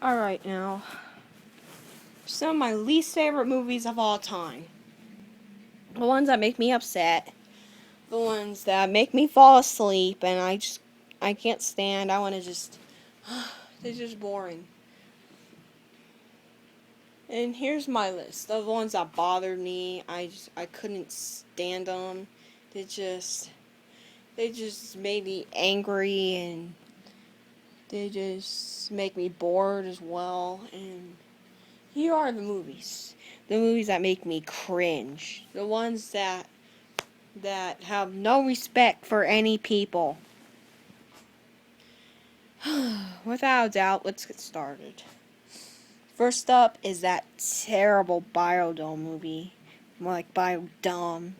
Alright, now, some of my least favorite movies of all time. The ones that make me upset. The ones that make me fall asleep and I can't stand. I want to just, they're just boring. And here's my list of the ones that bothered me. I couldn't stand them. They just made me angry, and they just make me bored as well. And here are the movies. The movies that make me cringe. The ones that have no respect for any people. Without a doubt, let's get started. First up is that terrible Biodome movie. More like Biodome.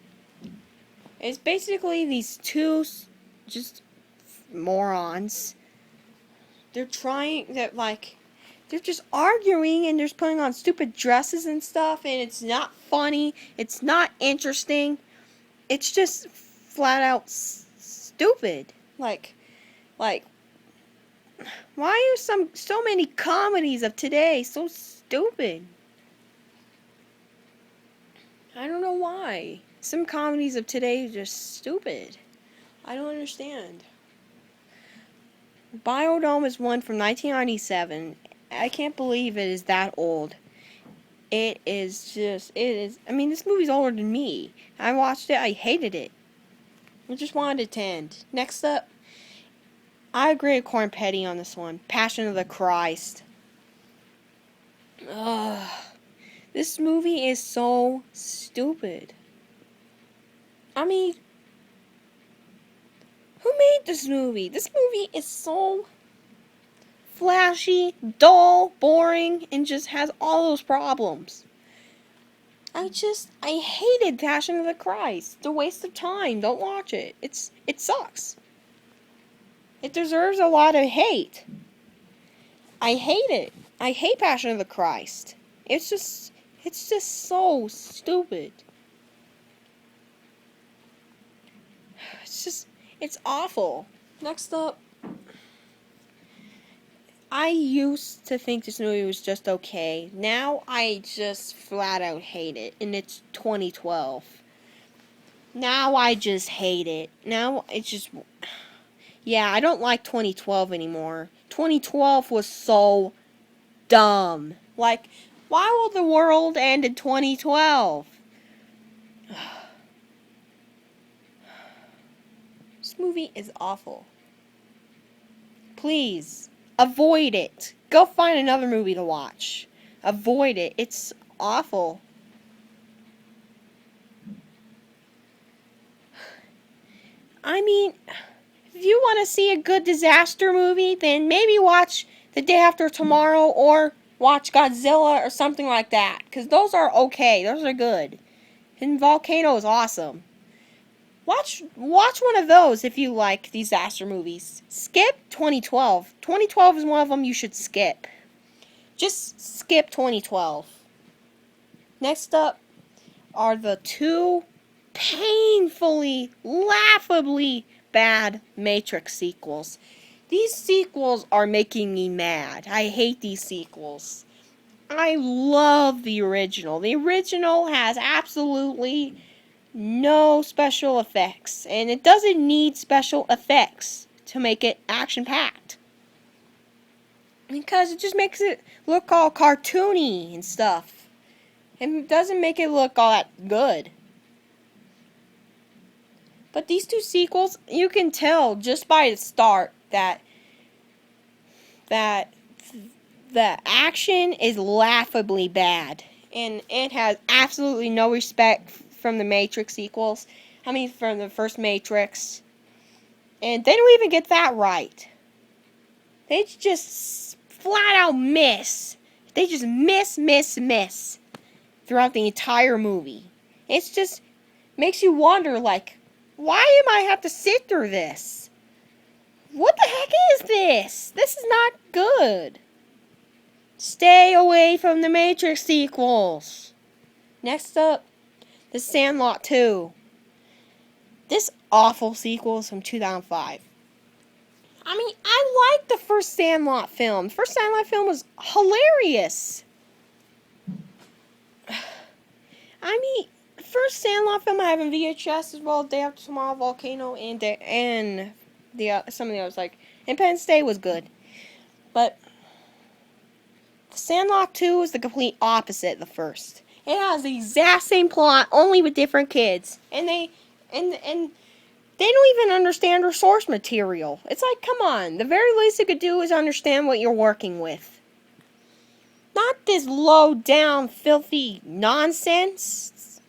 It's basically these two just morons. They're just arguing and they're just putting on stupid dresses and stuff, and it's not funny, it's not interesting, it's just flat out stupid. Like, why are so many comedies of today so stupid? I don't know why. Some comedies of today are just stupid. I don't understand. Biodome is one from 1997. I can't believe it is that old. I mean, this movie's older than me. I watched it, I hated it. I just wanted it to end. Next up, I agree with Corn Petty on this one. Passion of the Christ. Ugh. This movie is so stupid. I mean, who made this movie? This movie is so flashy, dull, boring, and just has all those problems. I hated Passion of the Christ. It's a waste of time. Don't watch it. It sucks. It deserves a lot of hate. I hate it. I hate Passion of the Christ. It's just so stupid. It's awful. Next up, I used to think this movie was just okay. Now I just flat out hate it, and it's 2012. Now I just hate it. Now it's just, yeah, I don't like 2012 anymore. 2012 was so dumb. Like, why will the world end in 2012? This movie is awful. Please, avoid it. Go find another movie to watch. Avoid it. It's awful. I mean, if you want to see a good disaster movie, then maybe watch The Day After Tomorrow or watch Godzilla or something like that. Because those are okay. Those are good. And Volcano is awesome. Watch one of those if you like disaster movies. Skip 2012. 2012 is one of them you should skip. Just skip 2012. Next up are the two painfully, laughably bad Matrix sequels. These sequels are making me mad. I hate these sequels. I love the original. The original has absolutely no special effects, and it doesn't need special effects to make it action-packed. Because it just makes it look all cartoony and stuff. And it doesn't make it look all that good. But these two sequels, you can tell just by the start that the action is laughably bad. And it has absolutely no respect from the Matrix sequels. I mean, from the first Matrix. And they don't even get that right. They just flat out miss. They just miss throughout the entire movie. It's just makes you wonder, like, why am I have to sit through this? What the heck is this? This is not good. Stay away from the Matrix sequels. Next up, The Sandlot 2. This awful sequel is from 2005. I mean, I liked the first Sandlot film. The first Sandlot film was hilarious. I mean, the first Sandlot film I have in VHS as well, Day After Tomorrow, Volcano, and some of the others, like Independence Day was good. But Sandlot 2 is the complete opposite of the first. It has the exact same plot, only with different kids. And they don't even understand their source material. It's like, come on, the very least you could do is understand what you're working with. Not this low down, filthy nonsense.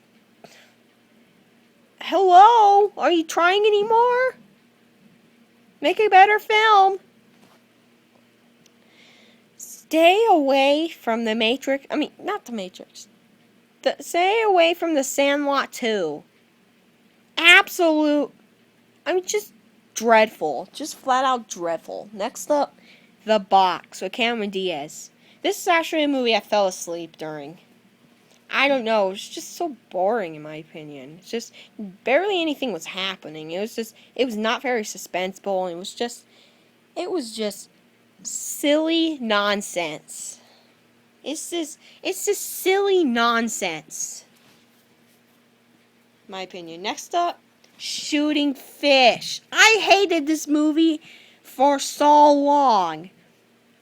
Hello? Are you trying anymore? Make a better film. Stay away from the Matrix. I mean, not the Matrix. Stay away from the Sandlot 2. Absolute. I mean, just dreadful. Just flat out dreadful. Next up, The Box with Cameron Diaz. This is actually a movie I fell asleep during. I don't know. It's just so boring, in my opinion. It's just barely anything was happening. It was not very suspenseful. It was just silly nonsense. It's just silly nonsense. My opinion. Next up, Shooting Fish. I hated this movie for so long.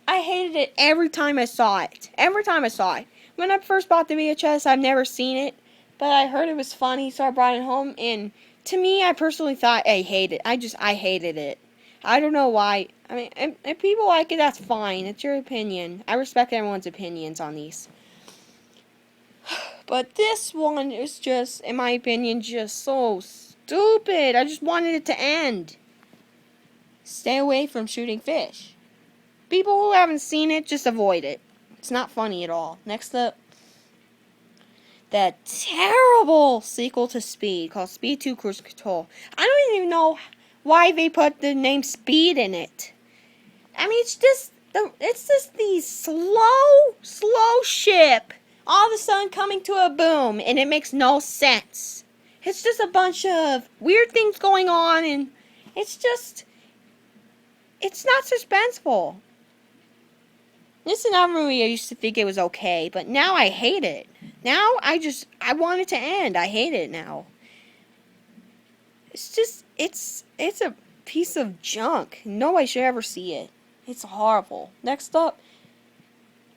I hated it every time I saw it. Every time I saw it. When I first bought the VHS, I've never seen it, but I heard it was funny, so I brought it home, and to me, I personally thought I hated it. I hated it. I don't know why. I mean, if people like it, that's fine. It's your opinion. I respect everyone's opinions on these. But this one is just, in my opinion, just so stupid. I just wanted it to end. Stay away from Shooting Fish. People who haven't seen it, just avoid it. It's not funny at all. Next up, that terrible sequel to Speed called Speed 2 Cruise Control. I don't even know why they put the name Speed in it. I mean, it's just the slow ship all of a sudden coming to a boom, and it makes no sense. It's just a bunch of weird things going on, and it's not suspenseful. This is another movie I used to think it was okay, but now I hate it. Now I want it to end. I hate it now. It's a piece of junk. Nobody should ever see it. It's horrible. Next up,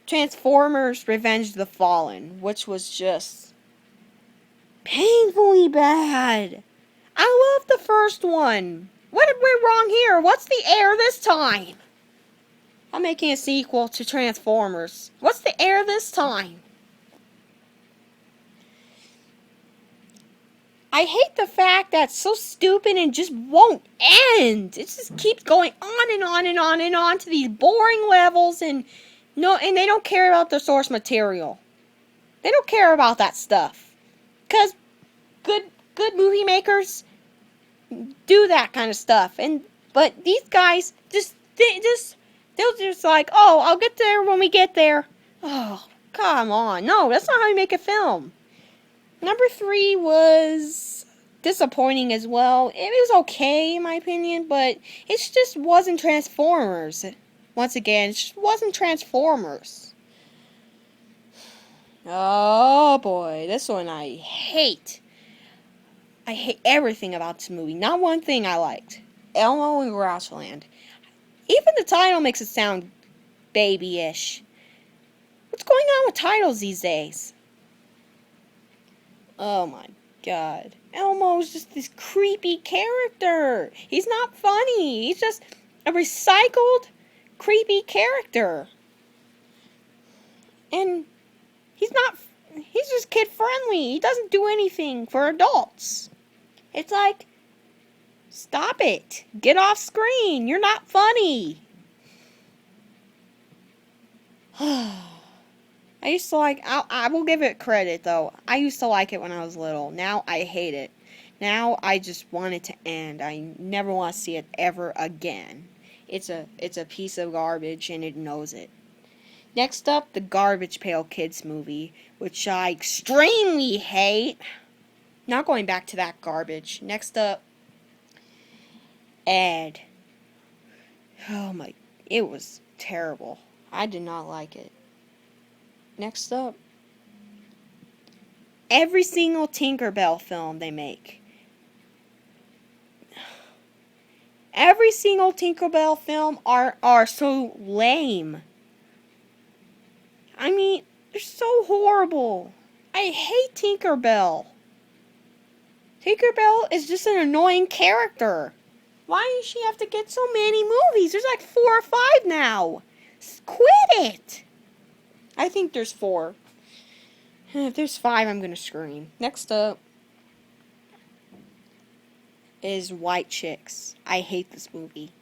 Transformers Revenge of the Fallen, which was just painfully bad. I love the first one. What went wrong here? What's the error this time? I'm making a sequel to Transformers. What's the error this time? I hate the fact that it's so stupid and just won't end. It just keeps going on and on and on and on to these boring levels, and they don't care about the source material. They don't care about that stuff. Because good movie makers do that kind of stuff. But these guys they'll just like, oh, I'll get there when we get there. Oh, come on. No, that's not how you make a film. Number 3 was disappointing as well. It was okay, in my opinion, but it just wasn't Transformers. Once again, it just wasn't Transformers. Oh, boy. This one I hate. I hate everything about this movie. Not one thing I liked. Elmo and Grouchland. Even the title makes it sound babyish. What's going on with titles these days? Oh my god. Elmo's just this creepy character. He's not funny. He's just a recycled, creepy character. And he's just kid friendly. He doesn't do anything for adults. It's like, stop it. Get off screen. You're not funny. I used to like, I will give it credit though. I used to like it when I was little. Now I hate it. Now I just want it to end. I never want to see it ever again. It's a piece of garbage and it knows it. Next up, the Garbage Pail Kids movie, which I extremely hate. Not going back to that garbage. Next up, Ed. Oh my, it was terrible. I did not like it. Next up, every single Tinkerbell film they make. Every single Tinkerbell film are so lame. I mean, they're so horrible. I hate Tinkerbell. Tinkerbell is just an annoying character. Why does she have to get so many movies? There's like 4 or 5 now. Quit it. I think there's 4. If there's 5, I'm gonna scream. Next up is White Chicks. I hate this movie.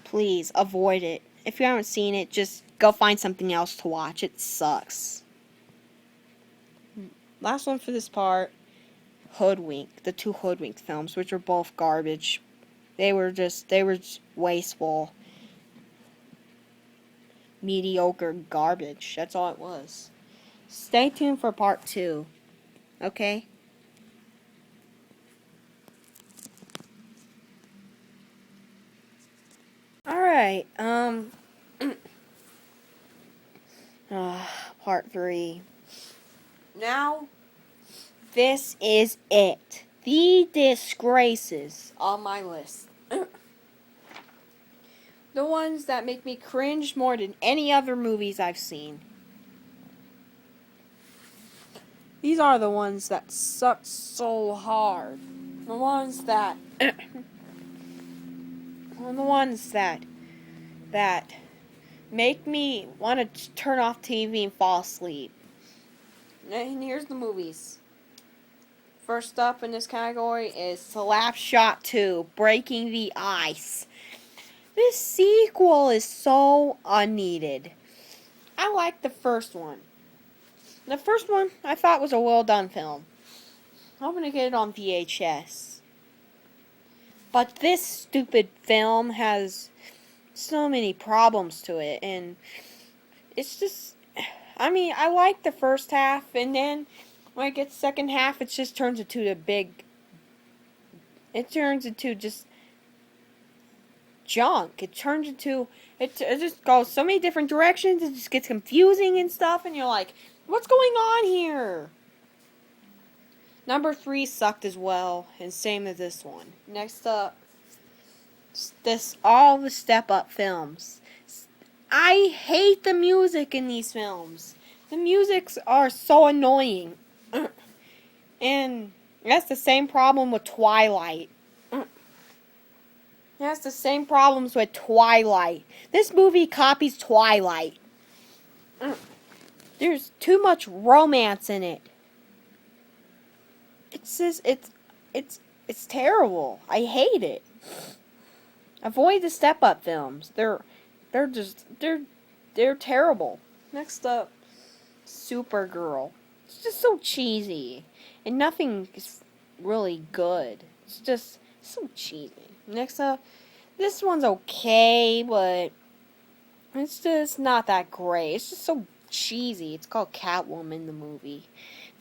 Please avoid it. If you haven't seen it, just go find something else to watch. It sucks. Last one for this part, Hoodwink. The 2 Hoodwink films, which are both garbage. They were just wasteful. Mediocre garbage. That's all it was. Stay tuned for part 2. Okay? Alright, part 3. Now, this is it. The disgraces on my list. The ones that make me cringe more than any other movies I've seen. These are the ones that suck so hard. The ones that that make me want to turn off TV and fall asleep. And here's the movies. First up in this category is Slapshot 2, Breaking the Ice. This sequel is so unneeded. I like the first one. The first one I thought was a well done film. I'm gonna get it on VHS. But this stupid film has so many problems to it, and it's just, I mean, I like the first half, and then when it gets second half, it just turns into it turns into just junk. It just goes so many different directions, it just gets confusing and stuff, and you're like, what's going on here? Number 3 sucked as well, and same as this one. Next up, all the Step Up films. I hate the music in these films. The musics are so annoying. And that's the same problem with Twilight. That's the same problems with Twilight. This movie copies Twilight. There's too much romance in it. It's terrible. I hate it. Avoid the Step Up films. They're terrible. Next up, Supergirl. It's just so cheesy, and nothing is really good. It's just so cheesy. Next up, this one's okay, but it's just not that great. It's just so cheesy. It's called Catwoman, the movie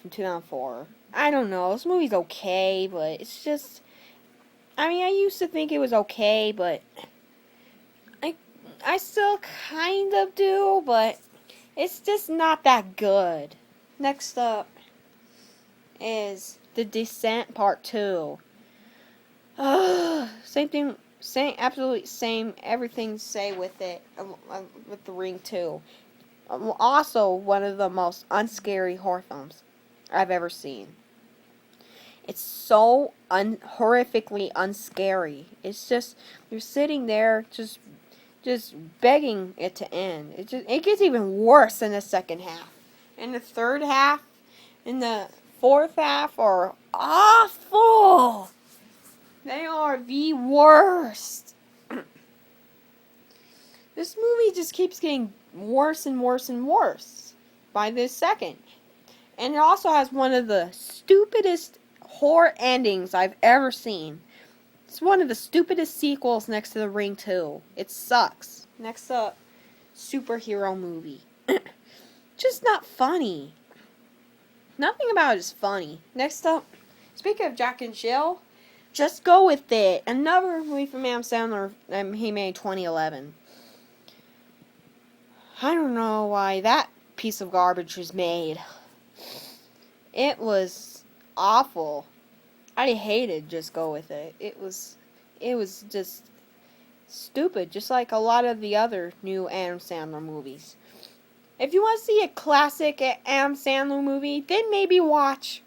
from 2004. I don't know. This movie's okay, but it's just, I mean, I used to think it was okay, but I still kind of do, but it's just not that good. Next up is The Descent Part 2. Same thing, absolutely same, everything say with it, with The Ring 2. Also one of the most unscary horror films I've ever seen. It's so horrifically unscary. It's just, you're sitting there just begging it to end. It gets even worse in the second half. And the third half and the fourth half are awful. They are the worst. This movie just keeps getting worse and worse and worse by the second. And it also has one of the stupidest horror endings I've ever seen. It's one of the stupidest sequels next to The Ring 2. It sucks. Next up, superhero movie. Just not funny. Nothing about it is funny. Next up, speaking of Jack and Jill, Just go with it. Another movie from Adam Sandler he made in 2011. I don't know why that piece of garbage was made. It was awful. I hated Just Go With It. It was just stupid, just like a lot of the other new Adam Sandler movies. If you want to see a classic Adam Sandler movie, then maybe watch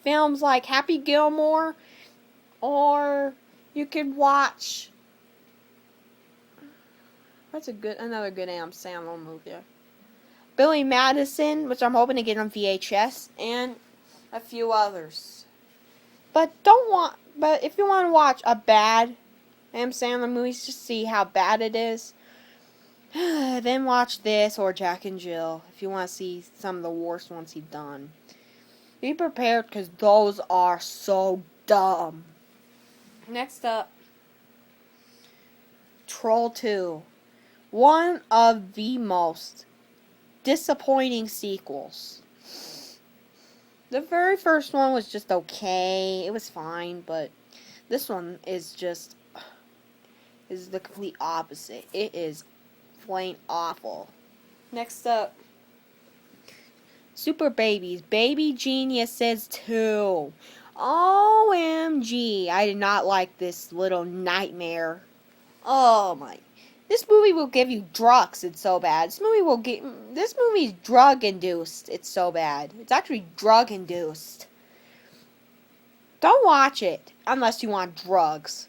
films like Happy Gilmore, or you could watch another good Adam Sandler movie? Billy Madison, which I'm hoping to get on VHS, and a few others. But if you want to watch a bad Adam Sandler movie, just see how bad it is, then watch this or Jack and Jill if you want to see some of the worst ones he's done. Be prepared, because those are so dumb. Next up, Troll 2. One of the most disappointing sequels. The very first one was just okay. It was fine, but this one is the complete opposite. It is plain awful. Next up, Super Babies. Baby Geniuses 2. OMG. I did not like this little nightmare. Oh my. This movie will give you drugs. It's so bad. This movie is drug induced. It's so bad. It's actually drug induced. Don't watch it unless you want drugs.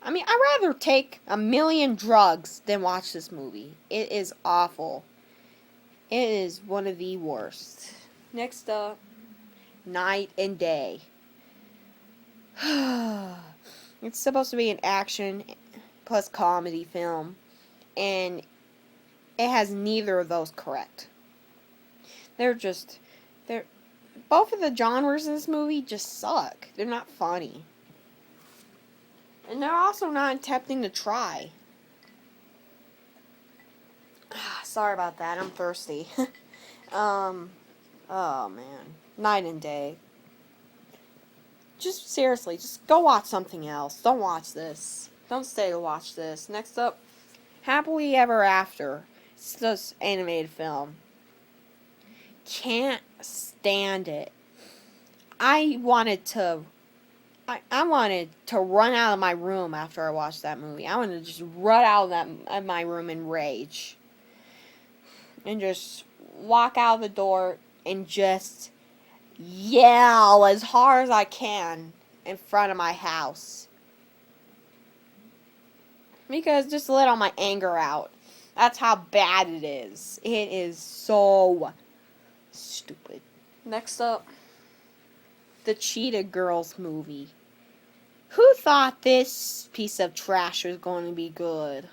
I mean, I'd rather take 1,000,000 drugs than watch this movie. It is awful. It is one of the worst. Next up, Night and Day. It's supposed to be an action plus comedy film, and it has neither of those correct. Both of the genres in this movie just suck. They're not funny. And they're also not attempting to try. Sorry about that, I'm thirsty. Oh man. Night and Day. Just seriously, just go watch something else. Don't watch this. Don't stay to watch this. Next up, Happily Ever After. It's this animated film. Can't stand it. I wanted to run out of my room after I watched that movie. I wanted to just run out of my room in rage. And just walk out of the door and just yell as hard as I can in front of my house. Because just to let all my anger out. That's how bad it is. It is so stupid. Next up, the Cheetah Girls movie. Who thought this piece of trash was going to be good?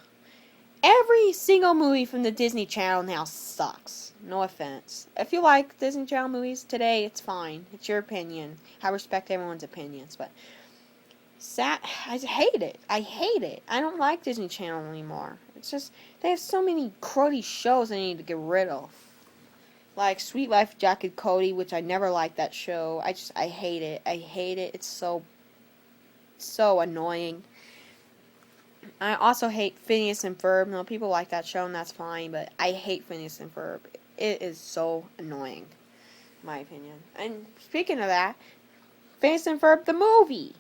Every single movie from the Disney Channel now sucks. No offense. If you like Disney Channel movies today, it's fine. It's your opinion. I respect everyone's opinions, but I hate it. I hate it. I don't like Disney Channel anymore. It's just, they have so many cruddy shows they need to get rid of. Like Sweet Life of Jack and Cody, which I never liked that show. I hate it. I hate it. It's so annoying. I also hate Phineas and Ferb. No, people like that show, and that's fine, but I hate Phineas and Ferb. It is so annoying, in my opinion. And speaking of that, Phineas and Ferb, the movie.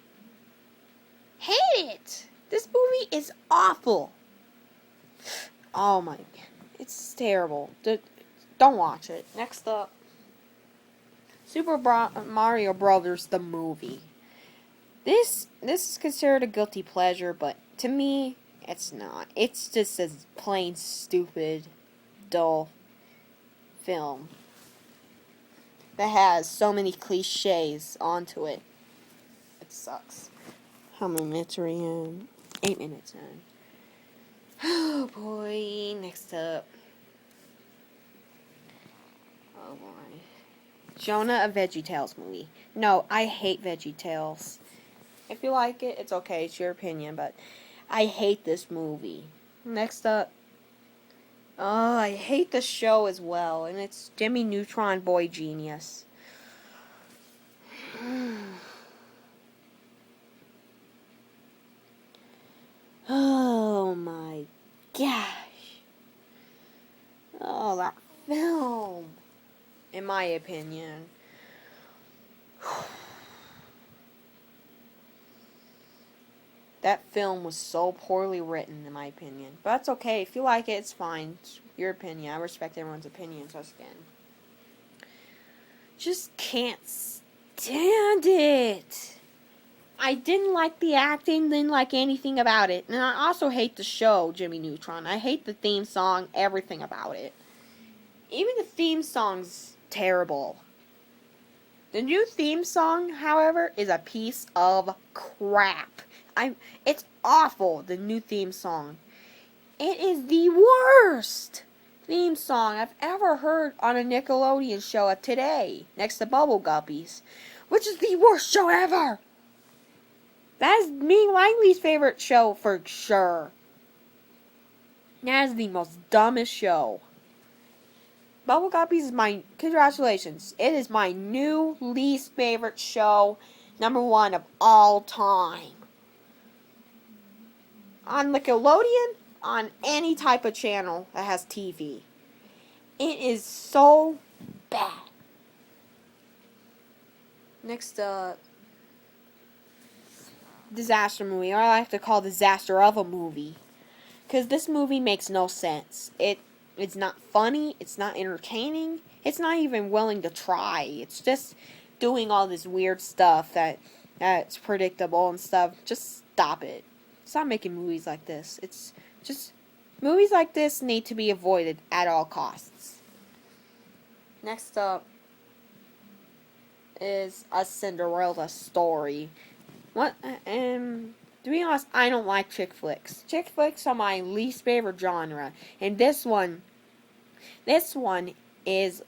Hate it! This movie is awful. Oh my, it's terrible. Don't watch it. Next up, Super Mario Brothers, the movie. This is considered a guilty pleasure, but to me, it's not. It's just a plain stupid, dull film that has so many cliches onto it. It sucks. How many minutes are we in? 8 minutes in. Oh boy, next up. Oh boy. Jonah, a VeggieTales movie. No, I hate VeggieTales. If you like it, it's okay. It's your opinion, but I hate this movie. Next up. Oh, I hate the show as well, and it's Jimmy Neutron Boy Genius. Oh my gosh. Oh, that film. In my opinion. That film was so poorly written, in my opinion. But that's okay. If you like it, it's fine. It's your opinion. I respect everyone's opinion, so again. Just can't stand it. I didn't like the acting, didn't like anything about it. And I also hate the show, Jimmy Neutron. I hate the theme song, everything about it. Even the theme song's terrible. The new theme song, however, is a piece of crap. It's awful, the new theme song. It is the worst theme song I've ever heard on a Nickelodeon show today, next to Bubble Guppies, which is the worst show ever. That is me, my least favorite show for sure. That is the most dumbest show. Bubble Guppies is congratulations. It is my new least favorite show, #1 of all time. On Nickelodeon, on any type of channel that has TV. It is so bad. Next disaster movie, or I like to call disaster of a movie. Because this movie makes no sense. It's not funny, it's not entertaining, it's not even willing to try. It's just doing all this weird stuff that's predictable and stuff. Just stop it. Stop making movies like this. It's just, movies like this need to be avoided at all costs. Next up is A Cinderella Story. To be honest, I don't like chick flicks. Chick flicks are my least favorite genre. And this one is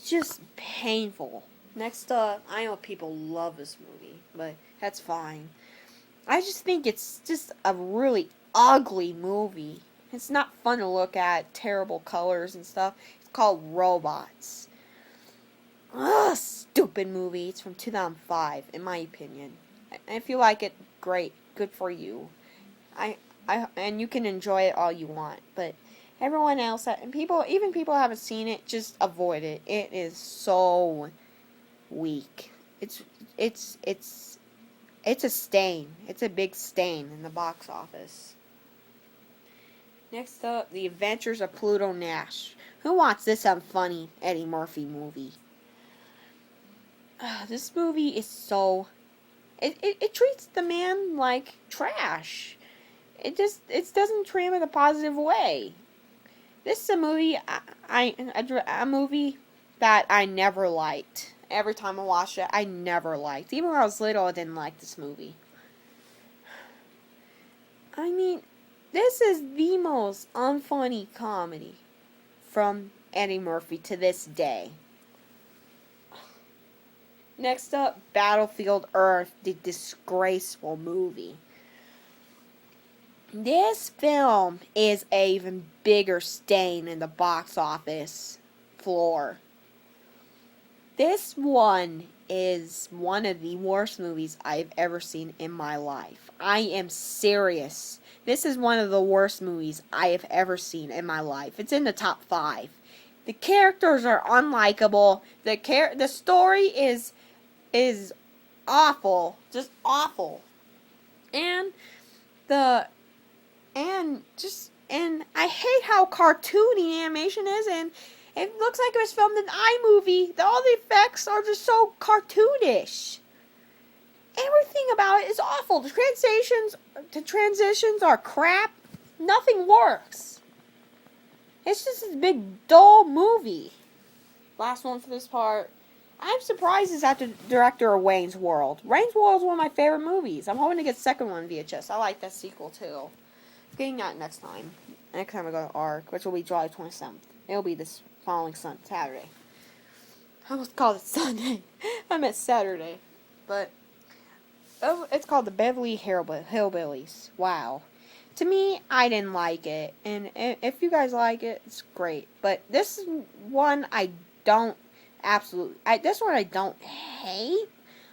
just painful. Next up, I know people love this movie, but that's fine. I just think it's just a really ugly movie. It's not fun to look at, terrible colors and stuff. It's called Robots. Ugh, stupid movie. It's from 2005, in my opinion. If you like it, great, good for you. And you can enjoy it all you want, but everyone else, and people who haven't seen it, just avoid it. It is so weak. It's a stain. It's a big stain in the box office. Next up, The Adventures of Pluto Nash. Who wants this unfunny Eddie Murphy movie? This movie is so... It treats the man like trash. It doesn't treat him in a positive way. This is a movie a movie that I never liked. Every time I watched it, I never liked. Even when I was little, I didn't like this movie. I mean, this is the most unfunny comedy from Eddie Murphy to this day. Next up, Battlefield Earth, the disgraceful movie. This film is an even bigger stain in the box office floor. This one is one of the worst movies I've ever seen in my life. I am serious. This is one of the worst movies I have ever seen in my life. It's in the top 5. The characters are unlikable. The story is awful, just awful. And I hate how cartoony animation is, and it looks like it was filmed in iMovie. All the effects are just so cartoonish. Everything about it is awful. The transitions are crap. Nothing works. It's just this big dull movie. Last one for this part. I'm surprised it's at the director of Wayne's World. Wayne's World is one of my favorite movies. I'm hoping to get the second one VHS. I like that sequel too. Getting that next time. Next time I go to ARC, which will be July 27th. It'll be this following Saturday. I almost called it Sunday. I meant Saturday. But it's called the Beverly Hillbillies. Wow. To me, I didn't like it. And if you guys like it, it's great. But this is one I don't Absolutely. This one I don't hate.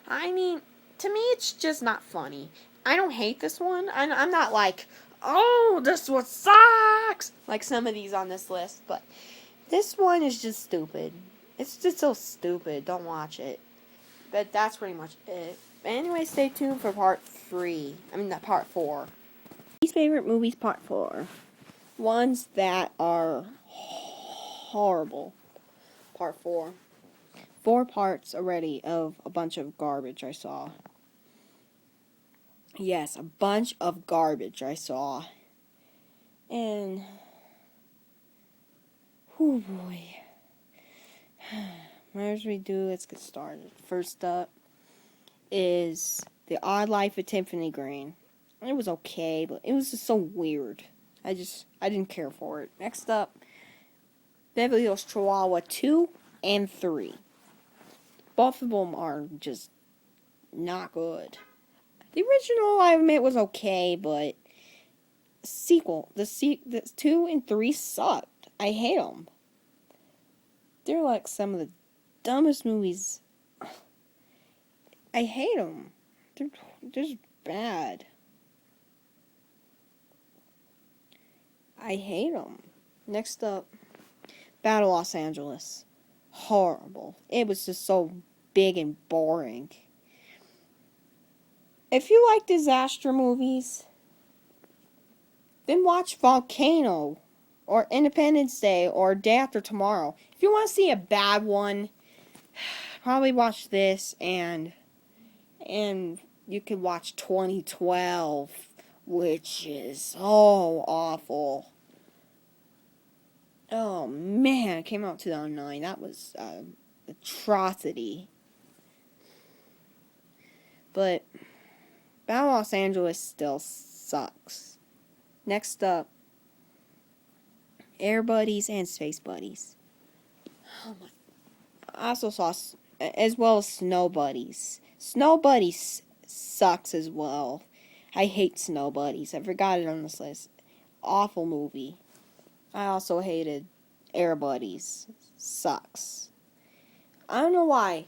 I mean, to me, it's just not funny. I don't hate this one. I'm not like, oh, this one sucks, like some of these on this list, but this one is just stupid. It's just so stupid. Don't watch it. But that's pretty much it. Anyway, stay tuned for part 3. I mean, part 4. Least favorite movies, part 4. Ones that are horrible. Part 4. 4 parts already of a bunch of garbage I saw. Yes, a bunch of garbage I saw. And, oh boy. As we do, let's get started. First up is The Odd Life of Tiffany Green. It was okay, but it was just so weird. I didn't care for it. Next up, Beverly Hills Chihuahua 2 and 3. Both of them are just not good. The original, I admit, was okay, but the 2 and 3 sucked. I hate them. They're like some of the dumbest movies. I hate them. They're just bad. I hate them. Next up, Battle Los Angeles. Horrible. It was just so big and boring. If you like disaster movies, then watch Volcano or Independence Day or Day After Tomorrow. If you want to see a bad one, probably watch this, and you can watch 2012, which is so awful. Oh man, it came out in 2009. That was atrocity. But Battle Los Angeles still sucks. Next up, Air Buddies and Space Buddies. Oh my! I also saw, as well as Snow Buddies. Snow Buddies sucks as well. I hate Snow Buddies. I forgot it on this list. Awful movie. I also hated Air Buddies. Sucks. I don't know why.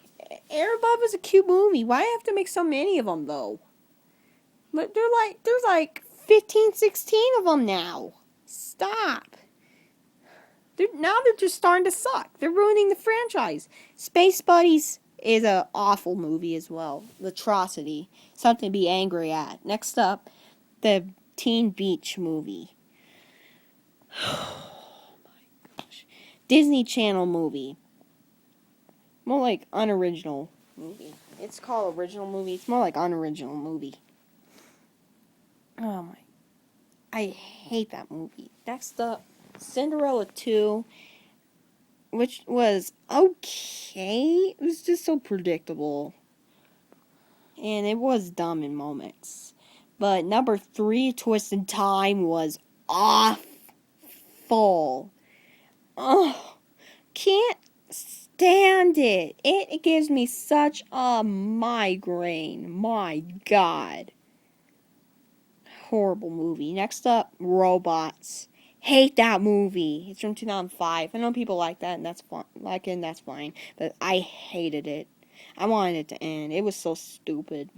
Air Bud was a cute movie. Why do I have to make so many of them, though? But there's like 15, 16 of them now. Stop. Now they're just starting to suck. They're ruining the franchise. Space Buddies is an awful movie as well. Atrocity. Something to be angry at. Next up, the Teen Beach movie. Oh my gosh. Disney Channel movie. More like unoriginal movie. It's called original movie. It's more like unoriginal movie. Oh my. I hate that movie. Next up, Cinderella 2, which was okay. It was just so predictable. And it was dumb in moments. But number 3, Twist in Time, was awful. Oh, can't stand it. It gives me such a migraine. My God. Horrible movie. Next up, Robots. Hate that movie. It's from 2005. I know people like that, and that's fine. That's fine. But I hated it. I wanted it to end. It was so stupid.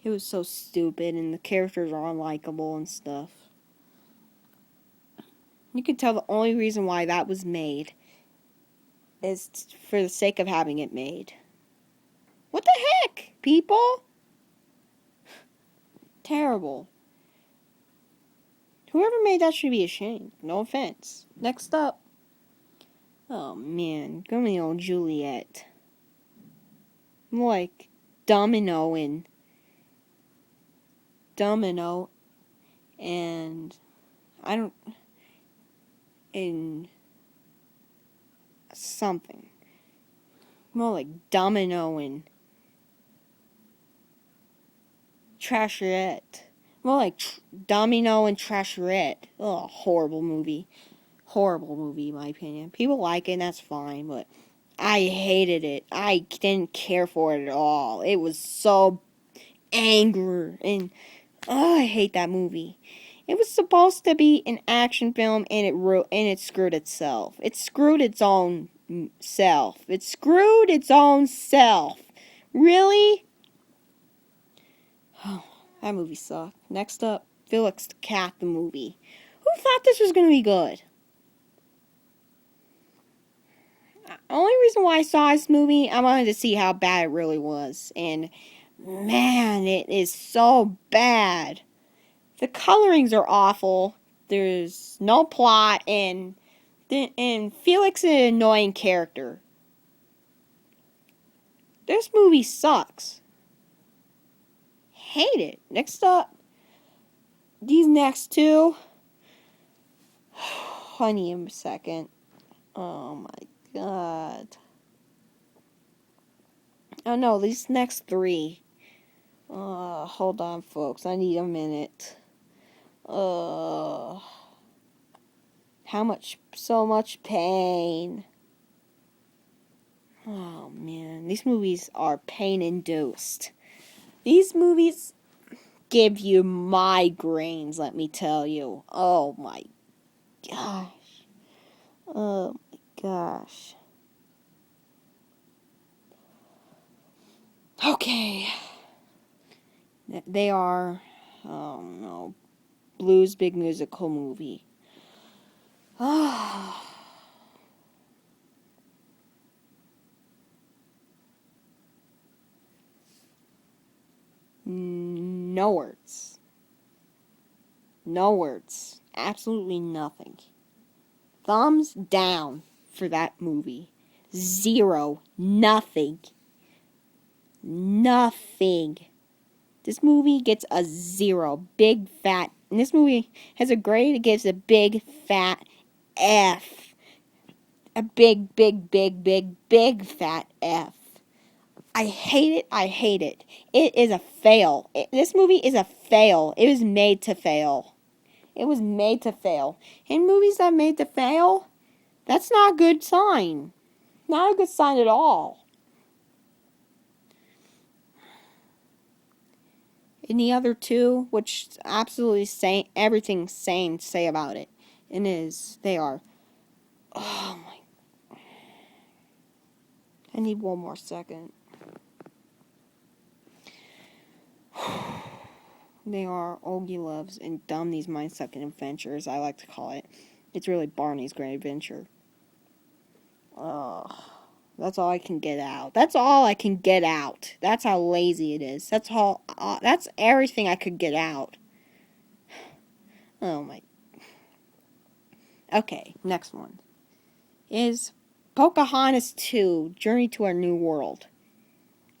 It was so stupid, and the characters are unlikable and stuff. You can tell the only reason why that was made is for the sake of having it made. What the heck, people? Terrible. Whoever made that should be ashamed. No offense. Next up. Oh man, Romeo and Juliet. More like Domino and I don't in something. More like Domino and Trasherette. More like Domino and Trasherette. Oh, horrible movie. Horrible movie, in my opinion. People like it, and that's fine, but I hated it. I didn't care for it at all. It was so angry, and I hate that movie. It was supposed to be an action film, and it screwed itself. It screwed its own self. It screwed its own self. Really? Oh, that movie sucked. Next up, Felix the Cat, the movie. Who thought this was going to be good? The only reason why I saw this movie, I wanted to see how bad it really was. And man, it is so bad. The colorings are awful. There's no plot, and Felix is an annoying character. This movie sucks. Hate it. Next up, these next two. I need a second. Oh my god. Oh no, these next three. Hold on, folks. I need a minute. How much? So much pain. Oh man, these movies are pain-induced. These movies give you migraines, let me tell you. Oh my gosh. Oh my gosh. Okay. They are, oh no, Blue's Big Musical Movie. No words. No words. Absolutely nothing. Thumbs down for that movie. 0. Nothing. Nothing. This movie gets a 0. Big fat. And this movie has a grade, it gives a big fat F. A big, big, big, big, big fat F. I hate it. I hate it. It is a fail. This movie is a fail. It was made to fail. It was made to fail. And movies that are made to fail, that's not a good sign. Not a good sign at all. And the other two, which absolutely say everything sane to say about it, and they are, oh my, I need one more second. They are Ogie Loves and Dumney's Mind-Sucking Adventures, I like to call it. It's really Barney's Great Adventure. That's all I can get out. That's all I can get out. That's how lazy it is. That's all. That's everything I could get out. Oh my. Okay, next one is Pocahontas 2: Journey to a New World.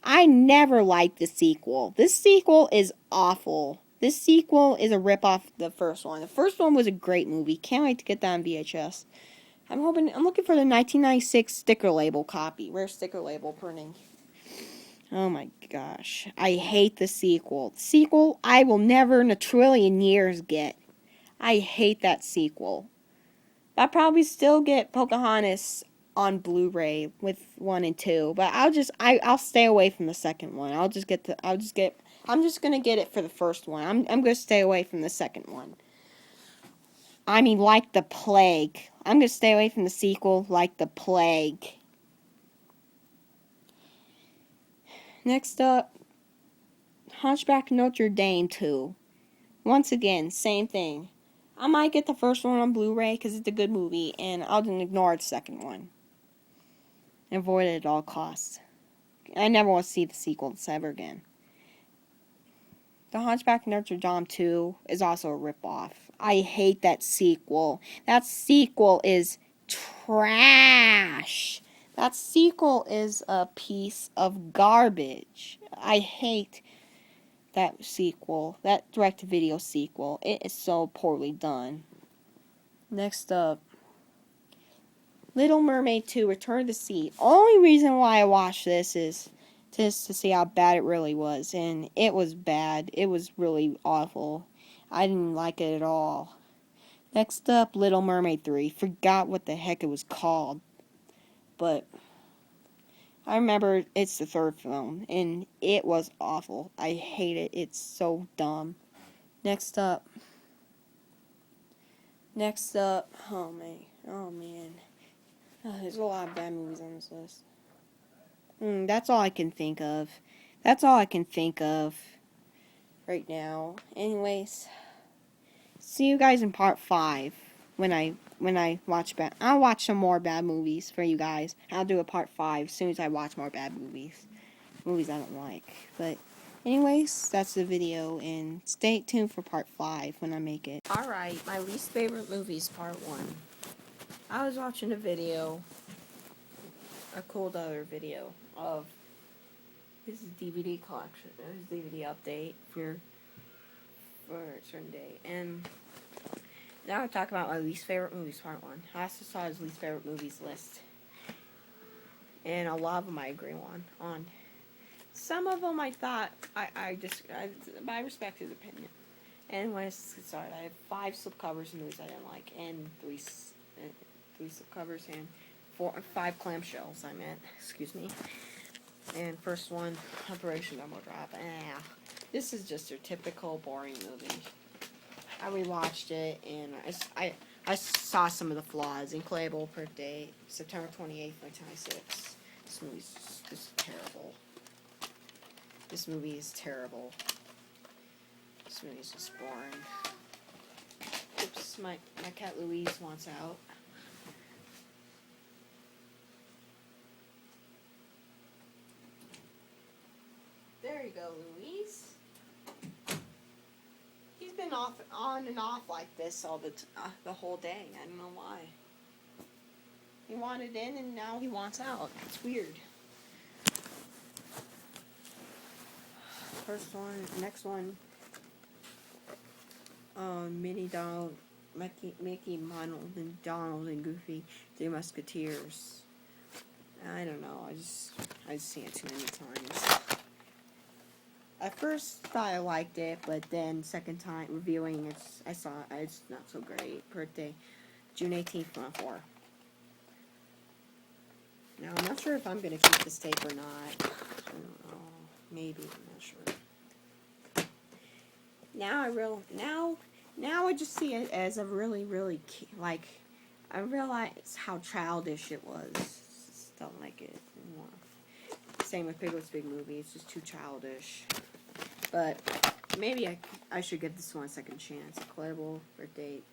I never liked the sequel. This sequel is awful. This sequel is a ripoff of the first one. The first one was a great movie. Can't wait to get that on VHS. I'm looking for the 1996 sticker label copy. Rare sticker label printing. Oh my gosh. I hate the sequel. The sequel I will never in a trillion years get. I hate that sequel. I'll probably still get Pocahontas on Blu-ray with 1 and 2, but I'll stay away from the second one. I'm just gonna get it for the first one. I'm gonna stay away from the second one. I mean, like the plague. I'm gonna stay away from the sequel like the plague. Next up, Hunchback of Notre Dame 2. Once again, same thing. I might get the first one on Blu-ray because it's a good movie, and I'll just ignore the second one. Avoid it at all costs. I never want to see the sequels ever again. The Hunchback of Notre Dame 2 is also a ripoff. I hate that sequel. That sequel is trash. That sequel is a piece of garbage. I hate that sequel. That direct-to-video sequel. It is so poorly done. Next up, Little Mermaid 2: Return of the Sea. Only reason why I watched this is just to see how bad it really was. And it was bad. It was really awful. I didn't like it at all. Next up, Little Mermaid 3. Forgot what the heck it was called. But I remember it's the third film. And it was awful. I hate it. It's so dumb. Next up, Next up, oh man, there's a lot of bad movies on this list. That's all I can think of. That's all I can think of right now. Anyways, see you guys in part 5 when I watch I'll watch some more bad movies for you guys. I'll do a part 5 as soon as I watch more bad movies. Movies I don't like. But anyways, that's the video, and stay tuned for part 5 when I make it. Alright, my least favorite movies, part 1. I was watching a video, a cool dollar video of his DVD collection, his DVD update for a certain day, and now I'm talking about my least favorite movies, part 1. I also saw his least favorite movies list, and a lot of them I agree on. Some of them I thought, I respect his opinion. Anyways, sorry, I have 5 slipcovers movies I didn't like, and 3 slipcovers and 5 clamshells, I meant, excuse me. And first one, Operation Dumbo Drop. This is just a typical boring movie. I rewatched it, and I saw some of the flaws. Inclayable Perfect Date, September 28th, 1996. This movie's just terrible. This movie is terrible. This movie is just boring. Oops, my cat Louise wants out. There you go, Louise. He's been on and off like this all the whole day. I don't know why. He wanted in and now he wants out. It's weird. First one, next one. Minnie, Donald, Mickey, Donald, and Goofy, 3 Musketeers. I don't know. I just seen it too many times. At first, thought I liked it, but then second time reviewing, it's not so great. Birthday, June 18th, 2004. Now I'm not sure if I'm gonna keep this tape or not. I don't know. Maybe, I'm not sure. Now I just see it as a really I realize how childish it was. Just don't like it anymore. Same with Piglet's Big Movie. It's just too childish. But maybe I should give this one a second chance. Incredible birth date.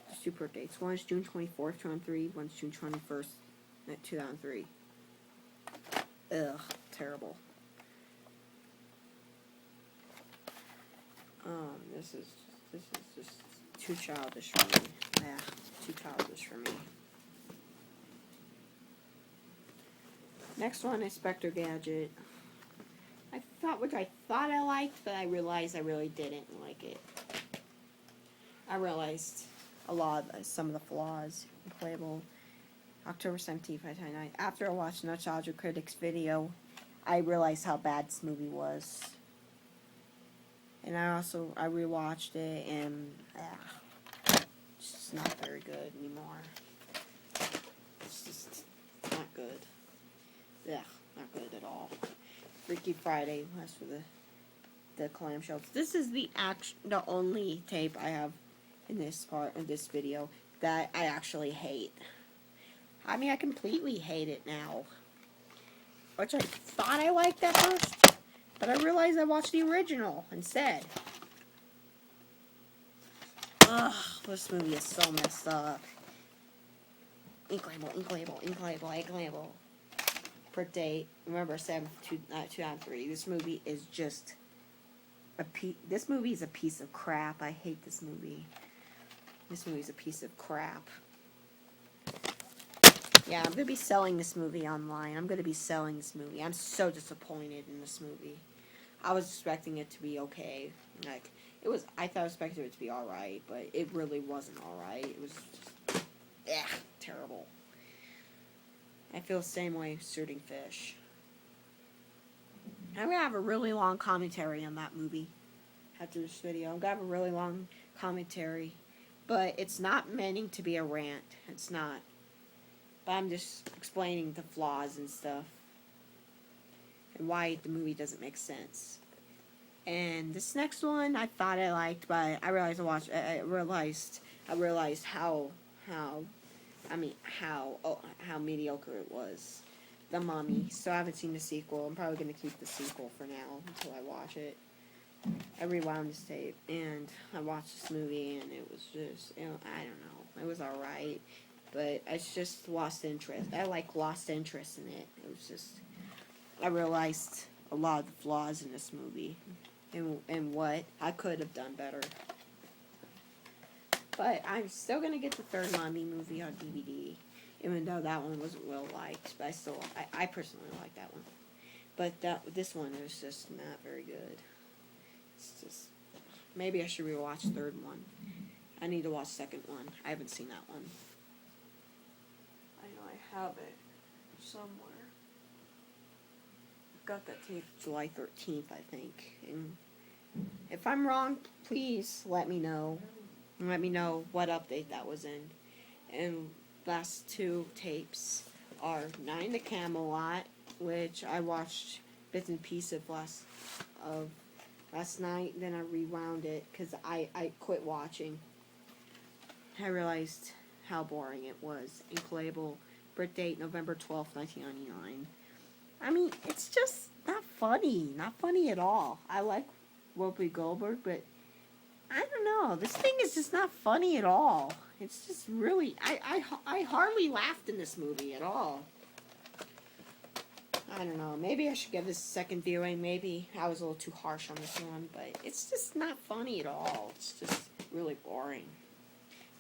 There's 2 birth dates. One is June 24th, 2003. One's June 21st, 2003. Ugh, terrible. This is just too childish for me. Yeah, too childish for me. Next one is Spectre Gadget. I thought I liked, but I realized I really didn't like it. I realized some of the flaws. Unplayable. October 17th, 1999. After I watched Nostalgia Critics video, I realized how bad this movie was. And I rewatched it, and it's just not very good anymore. It's just not good. Yeah, not good at all. Freaky Friday, as for the clamshells. This is the only tape I have in this part of this video that I actually hate. I mean, I completely hate it now. Which I thought I liked at first, but I realized I watched the original instead. Ugh, this movie is so messed up. Inclayable. Per date, November 7th, 2003. This movie is just this movie is a piece of crap. I hate this movie. This movie is a piece of crap. Yeah, I'm going to be selling this movie online. I'm going to be selling this movie. I'm so disappointed in this movie. I was expecting it to be okay. I thought I expected it to be alright, but it really wasn't alright. It was just, terrible. I feel the same way with Shooting Fish. I'm going to have a really long commentary on that movie after this video. I'm going to have a really long commentary, but it's not meaning to be a rant. It's not. But I'm just explaining the flaws and stuff. And why the movie doesn't make sense. And this next one I thought I liked, but I realized I realized how mediocre it was. The Mummy. So I haven't seen the sequel. I'm probably gonna keep the sequel for now until I watch it. I rewound this tape and I watched this movie and it was just, I don't know, it was alright, but I just lost interest. I lost interest in it. It was just, I realized a lot of the flaws in this movie and what I could have done better. But I'm still gonna get the third Mummy movie on DVD, even though that one wasn't well liked. But I personally like that one. But this one is just not very good. It's just, maybe I should rewatch the third one. I need to watch the second one. I haven't seen that one. I know I have it somewhere. Got that tape July 13th, I think. And if I'm wrong, please let me know. Let me know what update that was in. And last two tapes are Nine to Camelot, which I watched bits and pieces of last night. Then I rewound it because I quit watching. I realized how boring it was. Inclayable, birth date November 12th, 1999. I mean, it's just not funny. Not funny at all. I like Whoopi Goldberg, but I don't know. This thing is just not funny at all. It's just really... I hardly laughed in this movie at all. I don't know. Maybe I should give this a second viewing. Maybe I was a little too harsh on this one, but it's just not funny at all. It's just really boring.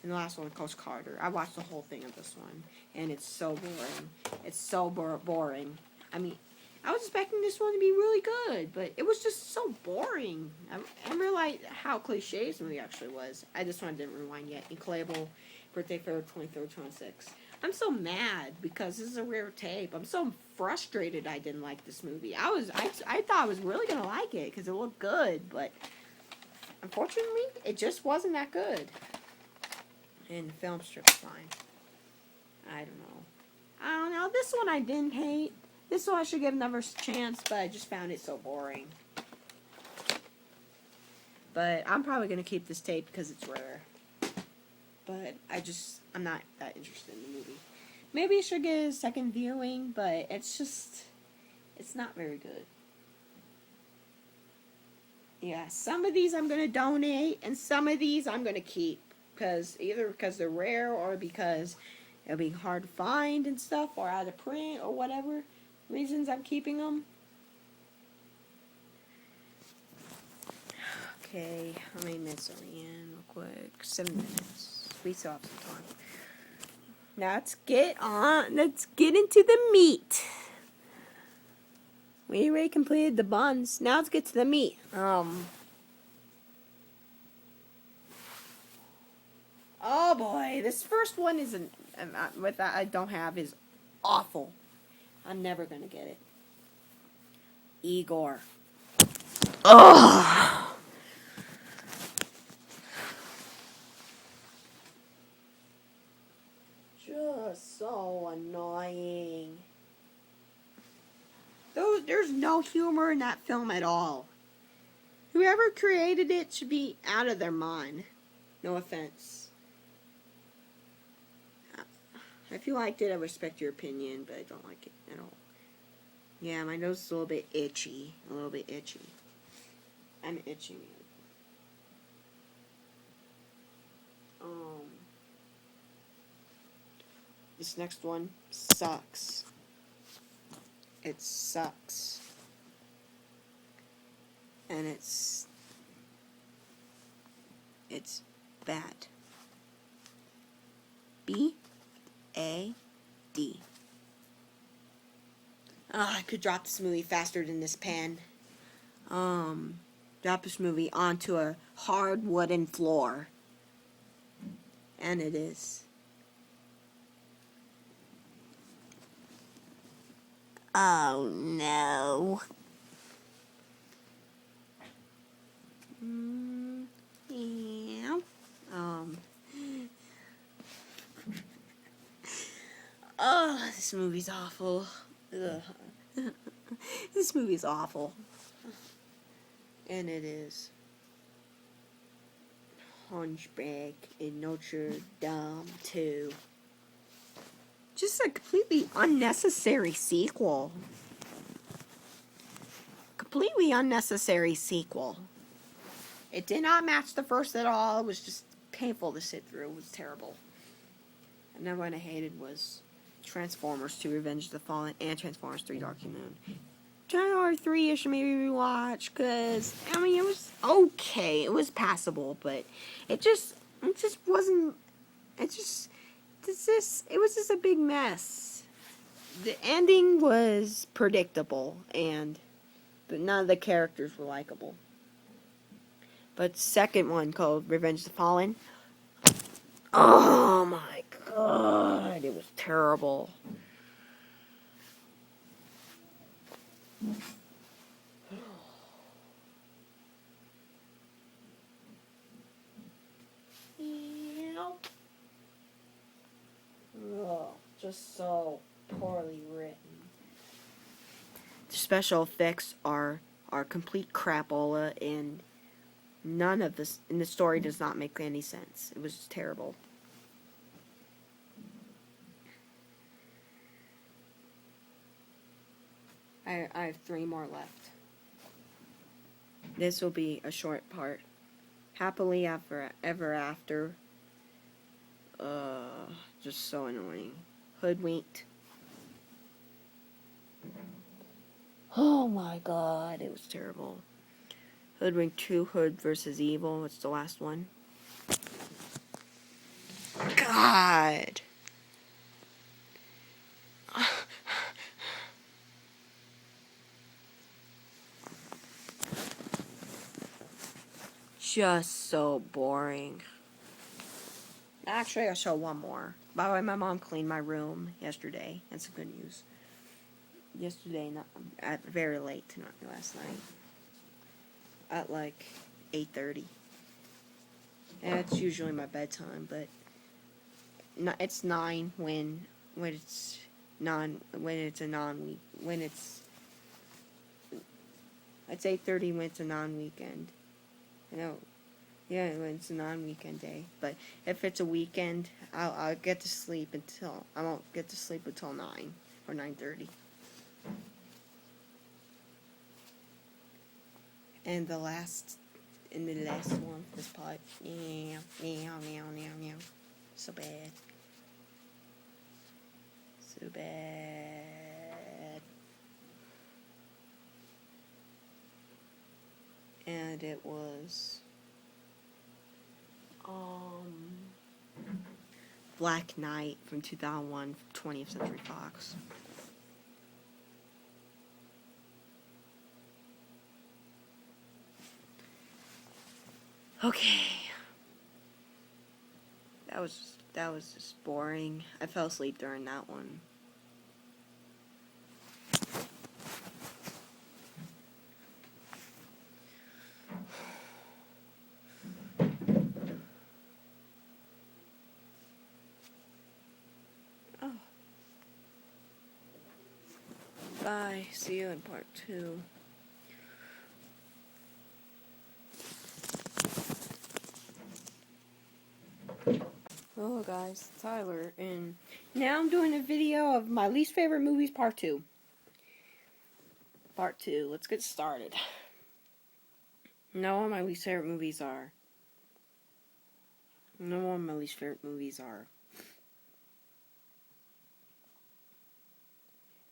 And the last one, Coach Carter. I watched the whole thing of this one, and it's so boring. It's so boring. I mean, I was expecting this one to be really good, but it was just so boring. I realized how cliche this movie actually was. This one didn't rewind yet. Inclayable, birthday February 23rd, 26. I'm so mad because this is a rare tape. I'm so frustrated I didn't like this movie. I thought I was really going to like it because it looked good, but unfortunately, it just wasn't that good. And the film strip's fine. I don't know. This one I didn't hate. This one I should give another chance, but I just found it so boring. But I'm probably going to keep this tape because it's rare. But I'm not that interested in the movie. Maybe I should get a second viewing, but it's not very good. Yeah, some of these I'm going to donate, and some of these I'm going to keep. Either because they're rare, or because it'll be hard to find and stuff, or out of print, or whatever reasons I'm keeping them. Okay, how many minutes are we in? Real quick, 7 minutes. We still have some time. Now let's get into the meat. We already completed the buns. Now let's get to the meat. Oh boy, this first one isn't. With that I don't have is awful. I'm never gonna get it. Igor. Ugh. Just so annoying. There's no humor in that film at all. Whoever created it should be out of their mind. No offense. If you liked it, I respect your opinion, but I don't like it at all. Yeah, my nose is a little bit itchy. I'm itching. This next one sucks. It sucks. And it's bad. B-A-D. I could drop this movie faster than this pen. Drop this movie onto a hard wooden floor. And it is. Oh no. Yeah. Oh, this movie's awful. Ugh. This movie's awful. And it is. Hunchback in Notre Dame 2. Just a completely unnecessary sequel. Completely unnecessary sequel. It did not match the first at all. It was just painful to sit through. It was terrible. And then what I hated was Transformers 2 Revenge of the Fallen and Transformers 3 Dark Moon. Transformers 3 you should maybe rewatch, because, I mean, it was okay. It was passable, but it just wasn't, it was just a big mess. The ending was predictable, but none of the characters were likable. But second one, called Revenge of the Fallen, oh my god, it was terrible. Oh, just so poorly written. The special effects are complete crapola, and none of this in the story does not make any sense. It was terrible. I have 3 more left. This will be a short part. Happily Ever After. Just so annoying. Hoodwinked. Oh my god, it was terrible. Hoodwinked 2, Hood versus Evil. It's the last one. God. Just so boring. Actually, I'll show one more. By the way, my mom cleaned my room yesterday. That's some good news. Yesterday, not at very late, not last night. At like 8:30. And it's usually my bedtime, but it's 9 when it's a non-week. It's 8:30 when it's a non-weekend. Yeah, when it's a non-weekend day. But if it's a weekend, I'll get to sleep I won't get to sleep until 9 or 9:30. And the last one, this part, meow, meow, meow, meow, meow. So bad. So bad. And it was Black Knight from 2001, 20th Century Fox. Okay. That was just boring. I fell asleep during that one. Oh. Bye. See you in part 2. Hello guys, Tyler, and now I'm doing a video of my least favorite movies, part 2. Part 2, let's get started. Know what my least favorite movies are.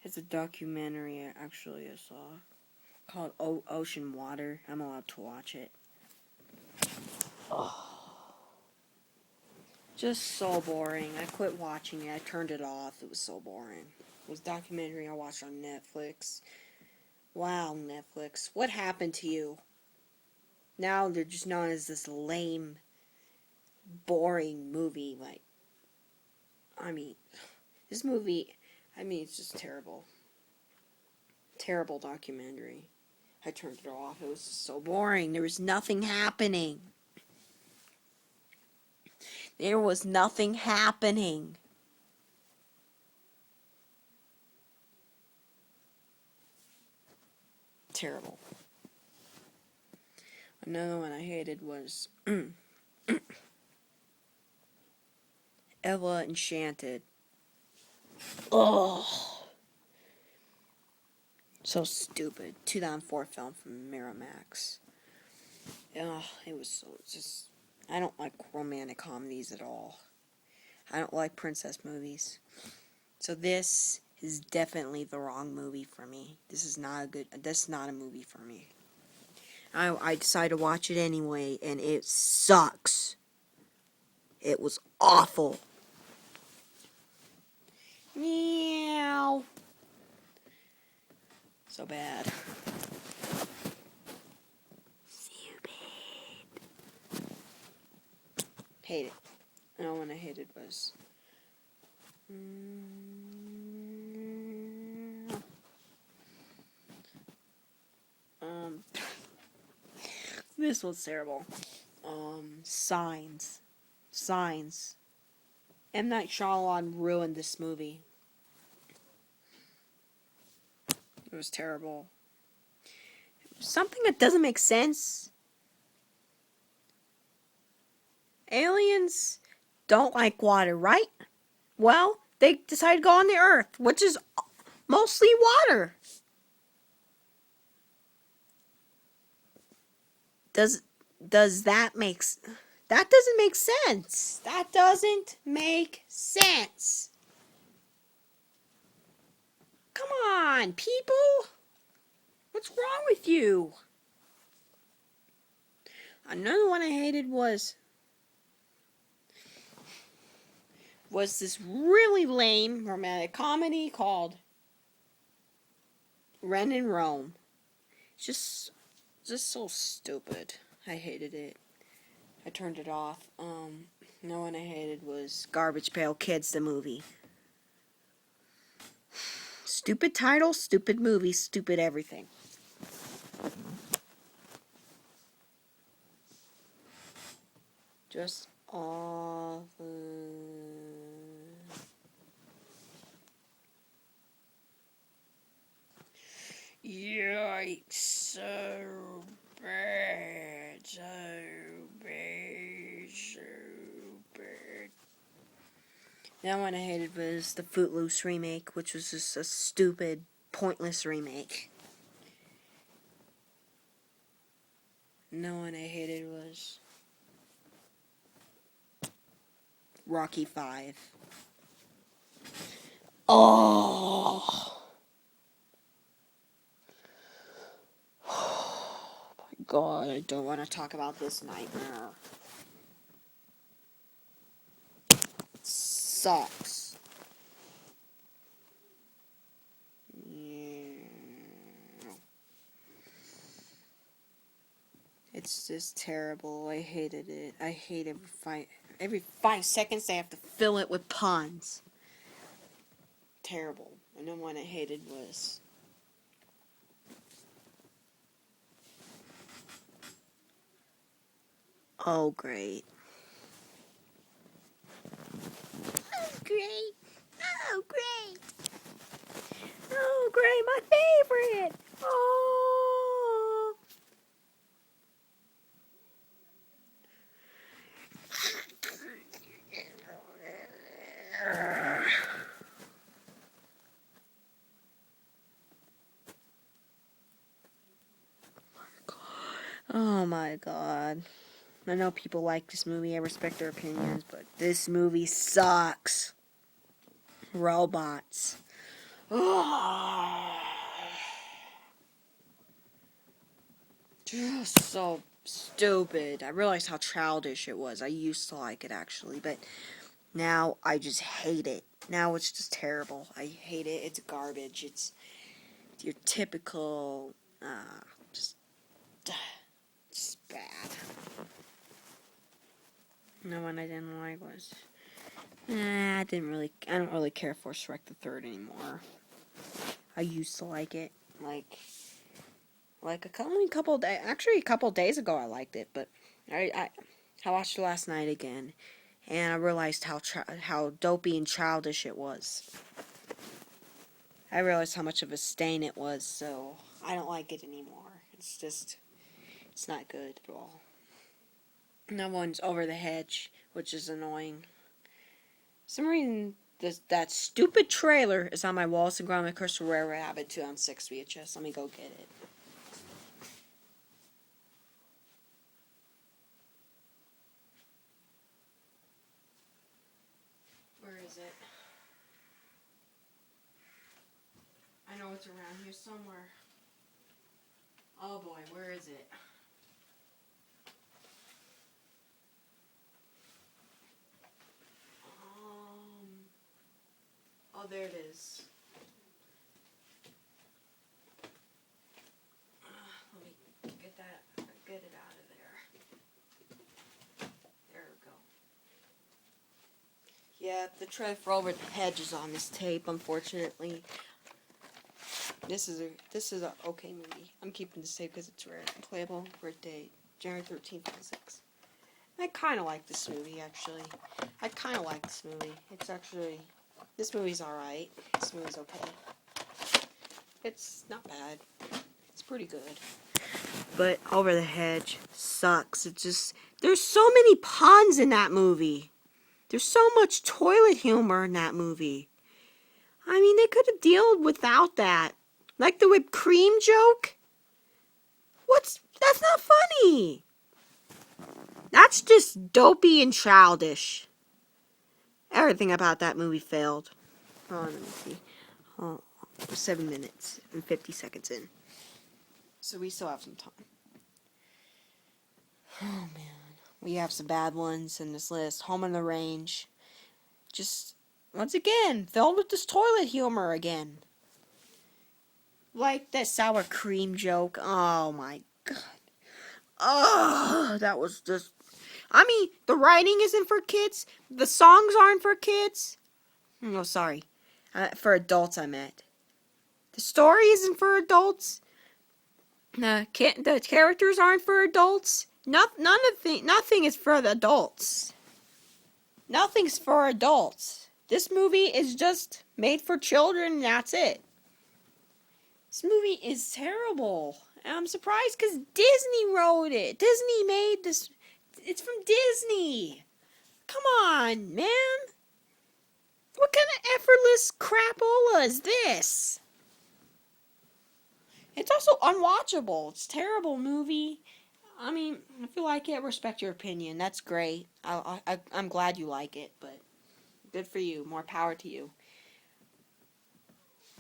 It's a documentary I saw called Ocean Water. I'm allowed to watch it. Oh. Just so boring. I quit watching it. I turned it off. It was so boring. It was a documentary I watched on Netflix. Wow, Netflix. What happened to you? Now they're just known as this lame, boring movie. This movie, it's just terrible. Terrible documentary. I turned it off. It was just so boring. There was nothing happening. There was nothing happening. Terrible. Another one I hated was Ella Enchanted. Oh, so stupid. 2004 film from Miramax. Ugh, it was so just. I don't like romantic comedies at all. I don't like princess movies. So this is definitely the wrong movie for me. This is not a movie for me. I decided to watch it anyway, and it sucks. It was awful. Meow. So bad. Stupid. Hate it. And all one I hated was. This was terrible. Signs. Signs. M. Night Shyamalan ruined this movie. It was terrible. Something that doesn't make sense. Aliens don't like water, right? Well, they decided to go on the Earth, which is mostly water. Does that make that doesn't make sense? That doesn't make sense. Come on, people. What's wrong with you? Another one I hated was this really lame romantic comedy called Ren in Rome. Just so stupid. I hated it. I turned it off. No one I hated was Garbage Pail Kids, the movie. Stupid title, stupid movie, stupid everything. Just awful. Yikes, so bad, so bad, so bad. That one I hated was the Footloose remake, which was just a stupid, pointless remake. No one I hated was Rocky V. Oh. God, I don't want to talk about this nightmare. It sucks. Yeah. It's just terrible. I hated it. I hate every 5 seconds they have to fill it with puns. Terrible. And the one I hated was Oh, great. Oh, great. Oh, great. Oh, great. My favorite. Oh. Oh, my God. I know people like this movie. I respect their opinions, but this movie sucks. Robots. Just so stupid. I realized how childish it was. I used to like it, actually, but now I just hate it. Now it's just terrible. I hate it. It's garbage. It's your typical, just bad. No one I didn't like was, I don't really care for Shrek the Third anymore. I used to like it, a couple days ago I liked it, but I watched it last night again, and I realized how dopey and childish it was. I realized how much of a stain it was, so I don't like it anymore. It's not good at all. No one's Over the Hedge, which is annoying. some reason that stupid trailer is on my wall. It's ground my Crystal Rare Rabbit 2 on 6 VHS. Let me go get it. Where is it? I know it's around here somewhere. Oh boy, where is it? Oh, there it is. Let me get it out of there. There we go. Yeah, the trailer for Over the Hedge is on this tape, unfortunately. This is a okay movie. I'm keeping this tape because it's rare. Playable birthday, January 13th, 2006. I kind of like this movie, actually. I kind of like this movie. It's actually... This movie's alright. This movie's okay. It's not bad. It's pretty good. But Over the Hedge sucks. It just... There's so many puns in that movie. There's so much toilet humor in that movie. I mean, they could have dealt without that. Like the whipped cream joke? That's not funny. That's just dopey and childish. Everything about that movie failed. Oh, let me see. Oh, 7 minutes and 50 seconds in. So we still have some time. Oh, man. We have some bad ones in this list. Home on the Range. Just, once again, filled with this toilet humor again. Like that sour cream joke. Oh, my God. Oh, that was just... I mean, the writing isn't for kids. The songs aren't for kids. No, sorry. For adults, I meant. The story isn't for adults. The characters aren't for adults. Nothing is for the adults. Nothing's for adults. This movie is just made for children, and that's it. This movie is terrible. And I'm surprised because Disney wrote it. Disney made this... It's from Disney. Come on, man. What kind of effortless crapola is this? It's also unwatchable. It's a terrible movie. I mean, if you like it, respect your opinion. That's great. I'm glad you like it, but good for you. More power to you.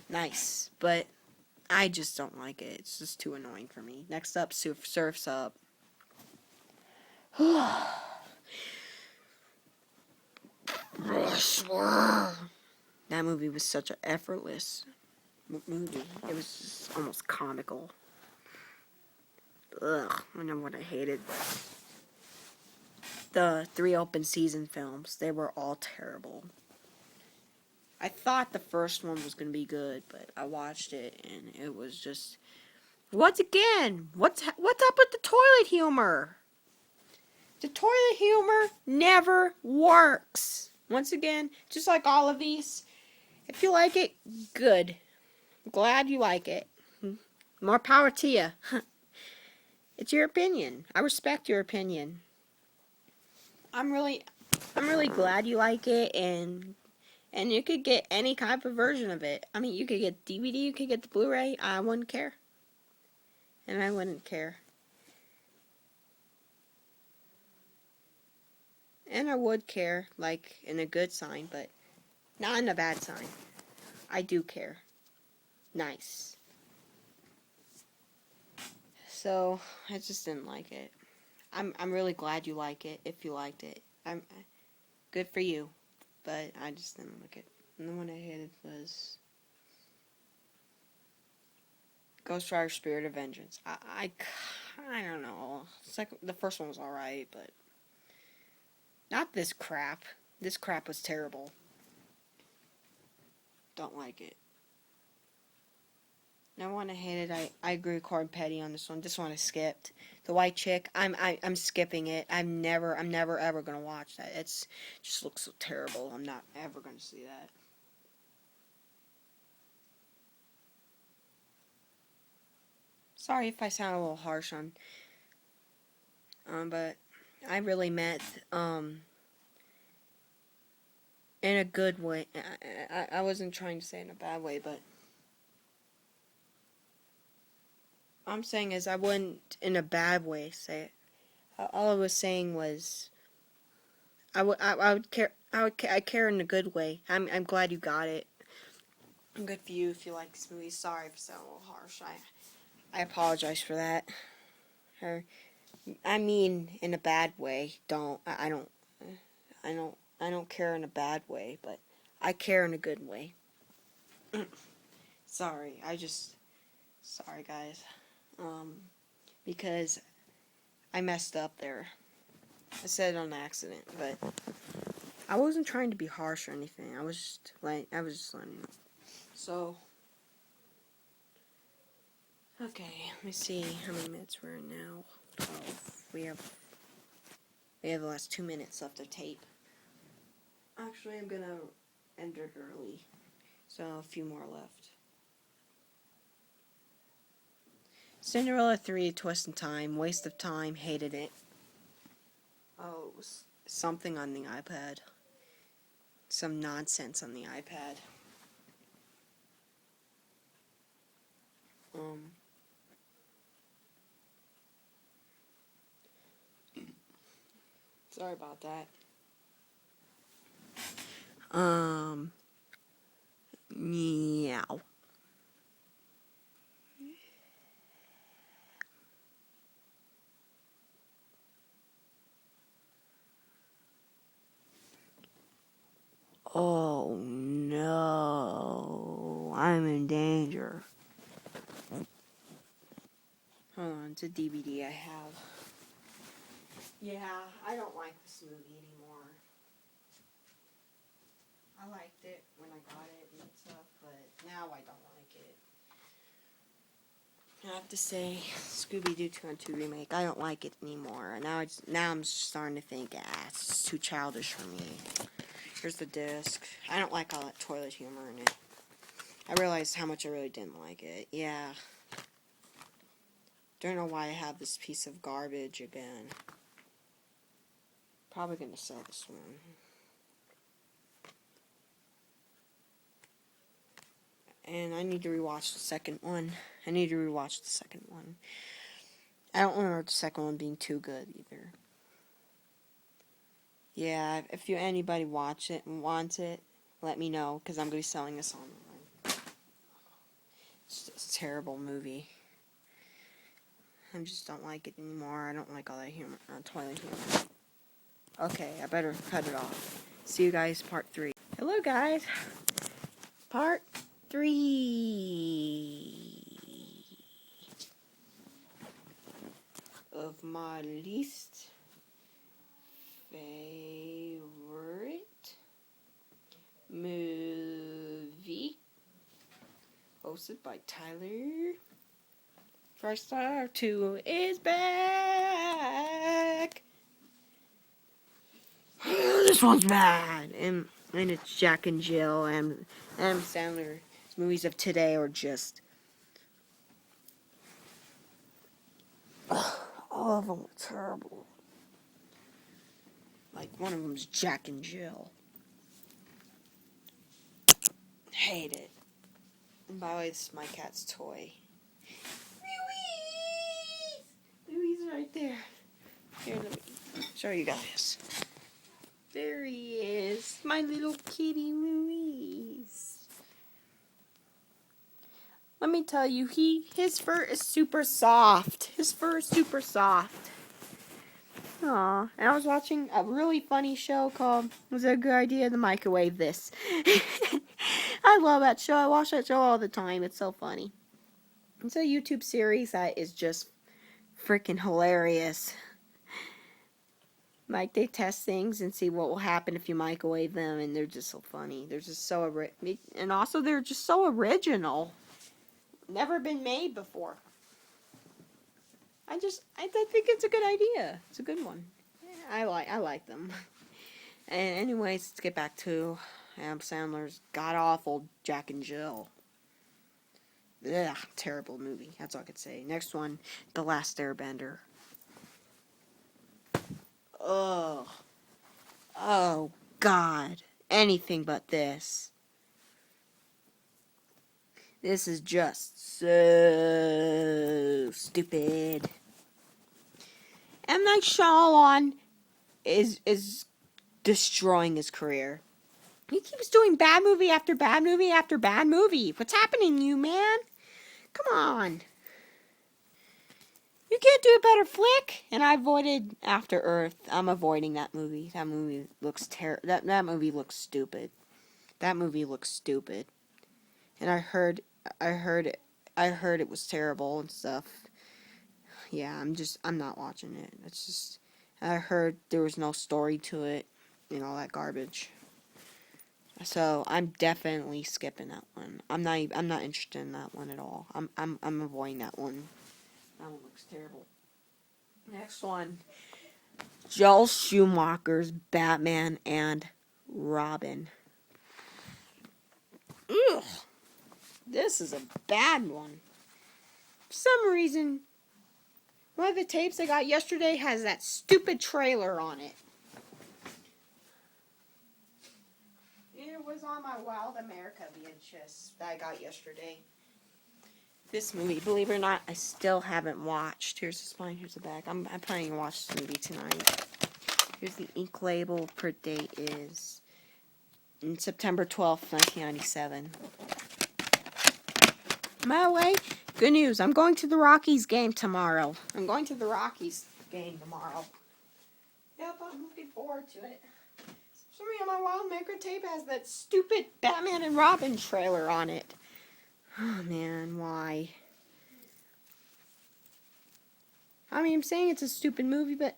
Nice, but I just don't like it. It's just too annoying for me. Next up, Surf's Up. That movie was such an effortless movie. It was just almost comical. Ugh, I know what I hated. The 3 open season films, they were all terrible. I thought the first one was going to be good, but I watched it and it was just... Once again, what's up with the toilet humor? The toilet humor never works. Once again, just like all of these, if you like it, good. Glad you like it. More power to you. It's your opinion. I respect your opinion. I'm really glad you like it, and you could get any type of version of it. I mean, you could get DVD, you could get the Blu-ray. I wouldn't care. And I wouldn't care. And I would care, like, in a good sign, but not in a bad sign. I do care. Nice. So, I just didn't like it. I'm really glad you like it, if you liked it. I'm good for you, but I just didn't like it. And the one I hated was Ghost Rider Spirit of Vengeance. I don't know. The first one was alright, but not this crap. This crap was terrible. Don't like it. No one I hated. I agree with Corey Petty on this one. This one I skipped. The White Chick. I'm skipping it. I'm never ever gonna watch that. It just looks so terrible. I'm not ever gonna see that. Sorry if I sound a little harsh on. But I really meant in a good way. I wasn't trying to say it in a bad way, but I'm saying is I wouldn't in a bad way say it. All I was saying was I would care. I care in a good way. I'm glad you got it. Good for you if you like this movie. Sorry if I sound a little harsh. I apologize for that. Or, I mean, in a bad way. I don't care in a bad way, but I care in a good way. Sorry, sorry guys. Because I messed up there. I said it on accident, but I wasn't trying to be harsh or anything. I was just letting you know. So, okay, let me see how many minutes we're in now. 12. We have the last 2 minutes left of tape. Actually, I'm gonna end it early. So, a few more left. Cinderella 3, Twist in Time, waste of time, hated it. Oh, it was something on the iPad. Some nonsense on the iPad. Sorry about that. Meow. Oh no, I'm in danger. Hold on, it's a DVD I have. Yeah, I don't like this movie anymore. I liked it when I got it and stuff, but now I don't like it. I have to say, Scooby-Doo 2 and 2 remake, I don't like it anymore. Now I'm starting to think, it's too childish for me. Here's the disc. I don't like all that toilet humor in it. I realized how much I really didn't like it. Yeah. Don't know why I have this piece of garbage again. Probably gonna sell this one. And I need to rewatch the second one. I don't remember the second one being too good either. Yeah, if anybody watch it and wants it, let me know, because I'm going to be selling this online. It's just a terrible movie. I just don't like it anymore. I don't like all that humor, toilet humor. Okay, I better cut it off. See you guys, part 3. Hello, guys. Part 3 of my least favorite movie, hosted by Tyler. First Star 2 is back. This one's bad, and it's Jack and Jill and Adam Sandler's movies of today are just all of them are terrible. Like one of them's Jack and Jill. Hate it. And by the way, this is my cat's toy. Louise is right there. Here, let me show you guys. There he is. My little kitty Louise. Let me tell you, his fur is super soft. Aw, and I was watching a really funny show called Was It a Good Idea to Microwave This? I love that show. I watch that show all the time. It's so funny. It's a YouTube series that is just freaking hilarious. Like, they test things and see what will happen if you microwave them, and they're just so funny. They're just so and also they're just so original. Never been made before. I think it's a good idea. It's a good one. I like them. And anyways, let's get back to Adam Sandler's god-awful Jack and Jill. Ugh, terrible movie. That's all I could say. Next one, The Last Airbender. Ugh. Oh, God. anything but this. This is just so stupid. M. Night Shyamalan is destroying his career. He keeps doing bad movie after bad movie after bad movie. What's happening to you, man? Come on. You can't do a better flick. And I avoided After Earth. I'm avoiding that movie. That movie looks that movie looks stupid. That movie looks stupid. And I heard it was terrible and stuff. Yeah, I'm not watching it. It's just, I heard there was no story to it and all that garbage. So I'm definitely skipping that one. I'm not interested in that one at all. I'm avoiding that one. That one looks terrible. Next one. Joel Schumacher's Batman and Robin. Ugh. This is a bad one. For some reason, one of the tapes I got yesterday has that stupid trailer on it. It was on my Wild America VHS that I got yesterday. This movie, believe it or not, I still haven't watched. Here's the spine, here's the back. I'm planning to watch this movie tonight. Here's the ink label. Per date is in September 12th, 1997. By the way, good news. I'm going to the Rockies game tomorrow. Yep, I'm looking forward to it. Some of my Wild Maker tape has that stupid Batman and Robin trailer on it. Oh man, why? I mean, I'm saying it's a stupid movie, but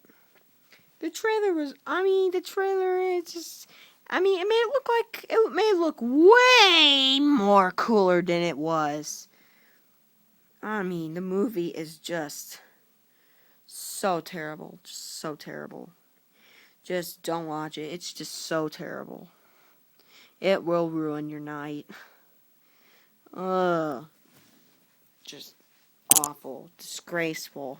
the trailer was, it's just, it made it look way more cooler than it was. I mean, the movie is just so terrible. Just so terrible. Just don't watch it. It's just so terrible. It will ruin your night. Ugh. Just awful. Disgraceful.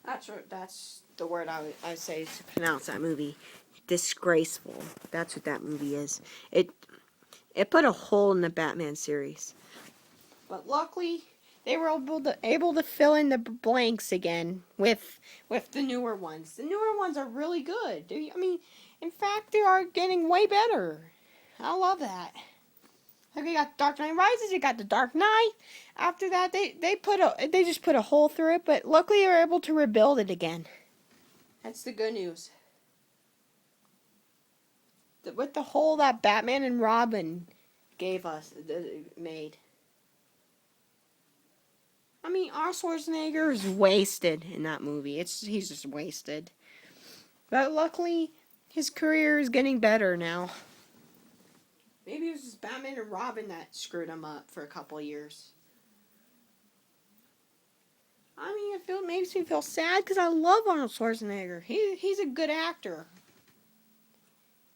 That's the word I would say to pronounce that movie. Disgraceful. That's what that movie is. It put a hole in the Batman series. But luckily, they were able to fill in the blanks again with the newer ones. The newer ones are really good. In fact, they are getting way better. I love that. Like, you got Dark Knight Rises, you got The Dark Knight. After that, they just put a hole through it, but luckily they were able to rebuild it again. That's the good news. With the hole that Batman and Robin made. Arnold Schwarzenegger is wasted in that movie. He's just wasted. But luckily, his career is getting better now. Maybe it was just Batman and Robin that screwed him up for a couple of years. It makes me feel sad because I love Arnold Schwarzenegger. He's a good actor.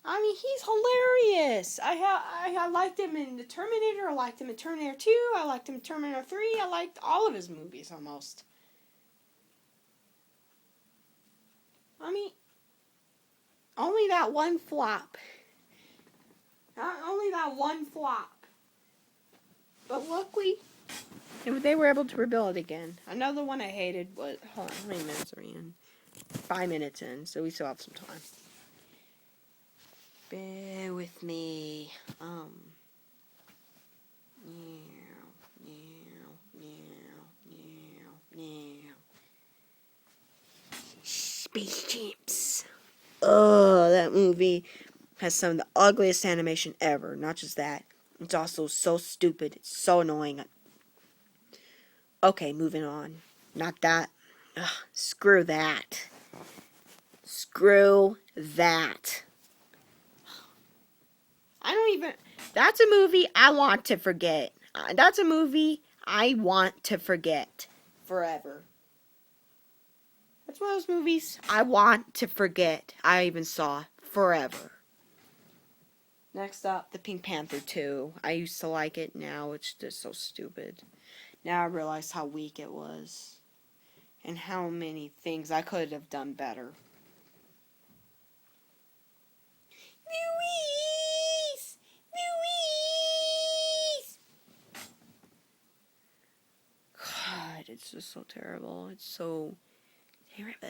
He's hilarious. I liked him in The Terminator. I liked him in Terminator 2. I liked him in Terminator 3. I liked all of his movies almost. Only that one flop. Only that one flop. But luckily, they were able to rebuild it again. Another one I hated was... Hold on, how many minutes are we in? 5 minutes in, so we still have some time. Bear with me. Space Champs. Oh, that movie has some of the ugliest animation ever. Not just that. It's also so stupid. It's so annoying. Okay, moving on. Not that. Ugh, screw that. Screw that. That's a movie I want to forget. That's a movie I want to forget forever. That's one of those movies I want to forget I even saw forever. Next up, The Pink Panther 2. I used to like it. Now it's just so stupid. Now I realize how weak it was. And how many things I could have done better. bad. It's just so terrible. It's so terrible.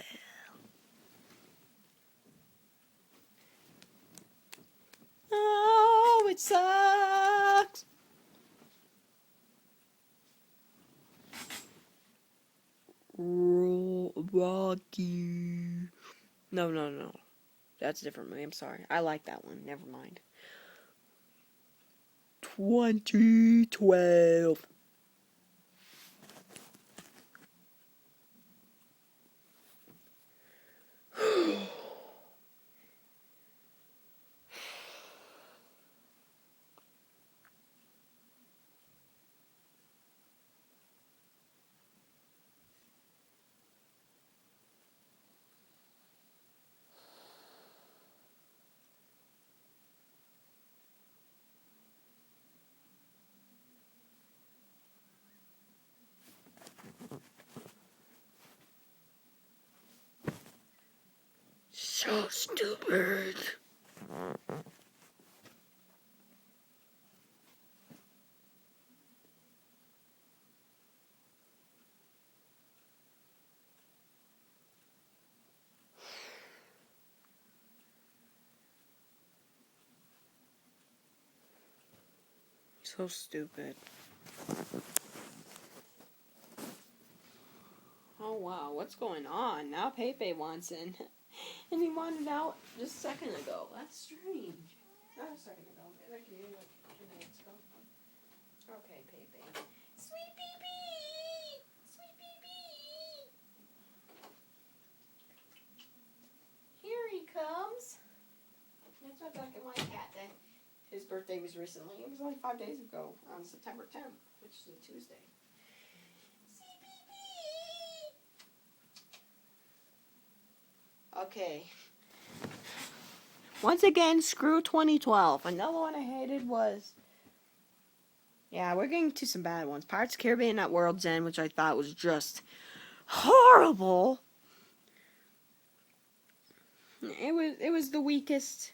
Oh, it sucks. Rocky. No. That's a different movie. I'm sorry. I like that one. Never mind. 2012. So stupid. So stupid. Oh wow, what's going on? Now Pepe wants in. And he wanted out just a second ago. That's strange. Not a second ago. Like 2 minutes ago. Okay, Pepe. Sweet Pepe! Sweet Pepe! Here he comes. That's my black and white cat then. His birthday was recently. It was only 5 days ago, on September 10th, which is a Tuesday. Sweet Pepe! Okay. Once again, screw 2012. Another one I hated was... Yeah, we're getting to some bad ones. Pirates of the Caribbean at World's End, which I thought was just horrible. It was the weakest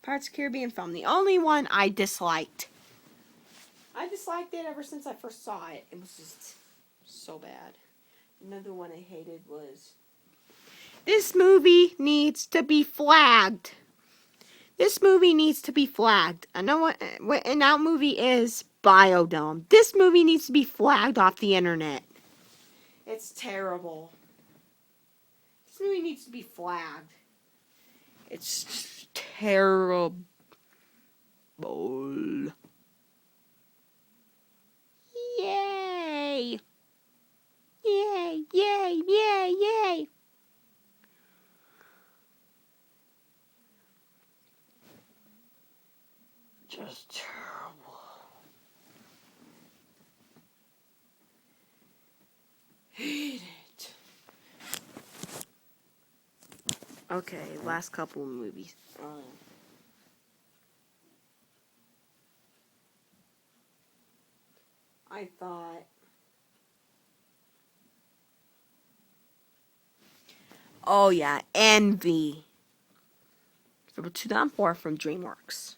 Pirates of the Caribbean film. The only one I disliked. I disliked it ever since I first saw it. It was just so bad. Another one I hated was... This movie needs to be flagged. This movie needs to be flagged. I know what and that movie is Biodome. This movie needs to be flagged off the internet. It's terrible. This movie needs to be flagged. It's terrible. Yay! Yay! Yay! Yay! Yay! Just terrible. Hate it. Okay, last couple of movies. I thought... Oh yeah, Envy. From 2004 from DreamWorks.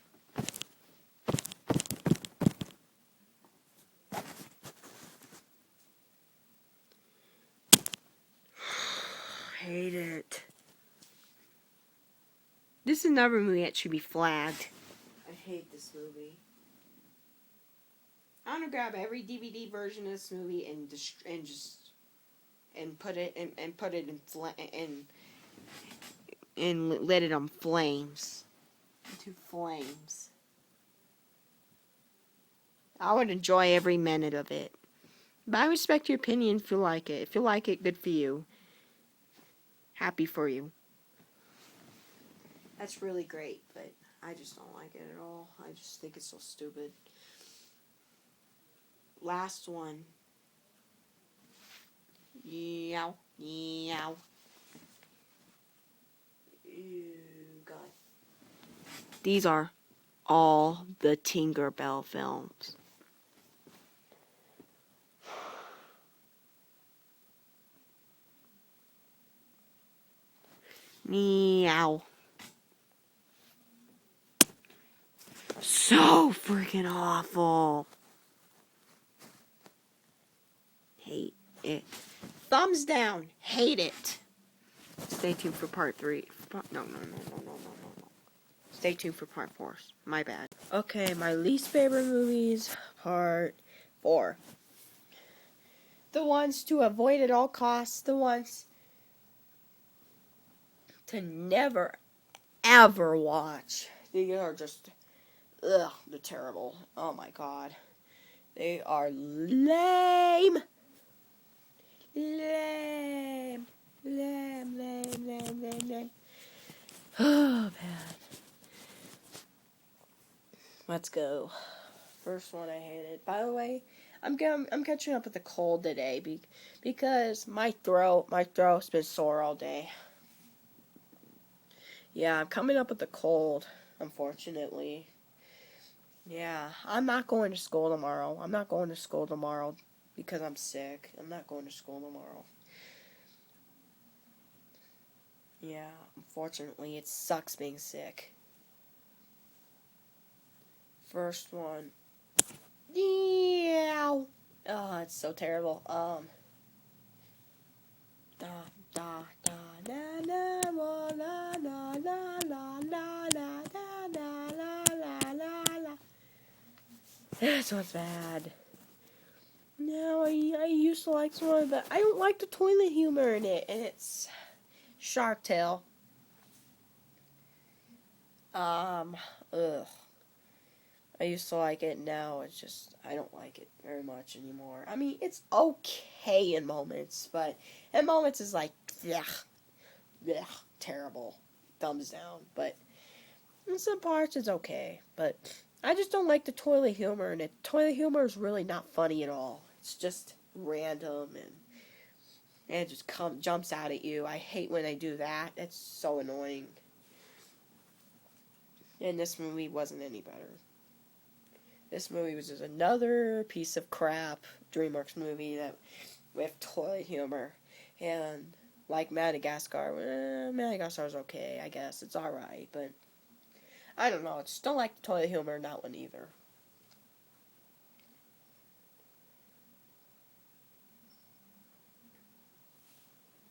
Hate it. This is another movie that should be flagged. I hate this movie. I'm gonna grab every DVD version of this movie and put it and let it on flames. Into flames. I would enjoy every minute of it. But I respect your opinion if you like it. If you like it, good for you. Happy for you. That's really great, but I just don't like it at all. I just think it's so stupid. Last one. Yow. Yow. Ew, God. These are all the Tinkerbell films. Meow. So freaking awful. Hate. Thumbs down. Hate it. Stay tuned for part 3. No. Stay tuned for part 4. My bad. Okay, my least favorite movies, part 4. The ones to avoid at all costs. The ones to never, ever watch. They are just, ugh, they're terrible. Oh my god. They are lame. Lame. Oh, man. Let's go. First one I hated. By the way, I'm catching up with the cold today because my throat's been sore all day. Yeah, I'm coming up with the cold, unfortunately. Yeah, I'm not going to school tomorrow. Because I'm sick. I'm not going to school tomorrow. Yeah, unfortunately, it sucks being sick. First one. Yeah. Oh, it's so terrible. Da da da da da la la la la la la la la la la la. This one's bad. No, I used to like some of it, but I don't like the toilet humor in it, and it's Shark Tale. Ugh. I used to like it, now it's just, I don't like it very much anymore. I mean, it's okay in moments, but in moments it's like, ugh, terrible. Thumbs down. But in some parts it's okay, but I just don't like the toilet humor, and toilet humor is really not funny at all. It's just random, and it just jumps out at you. I hate when they do that. It's so annoying. And this movie wasn't any better. This movie was just another piece of crap DreamWorks movie that with toilet humor. And like Madagascar, Madagascar's okay, I guess. It's alright, but I don't know. I just don't like the toilet humor in that one either.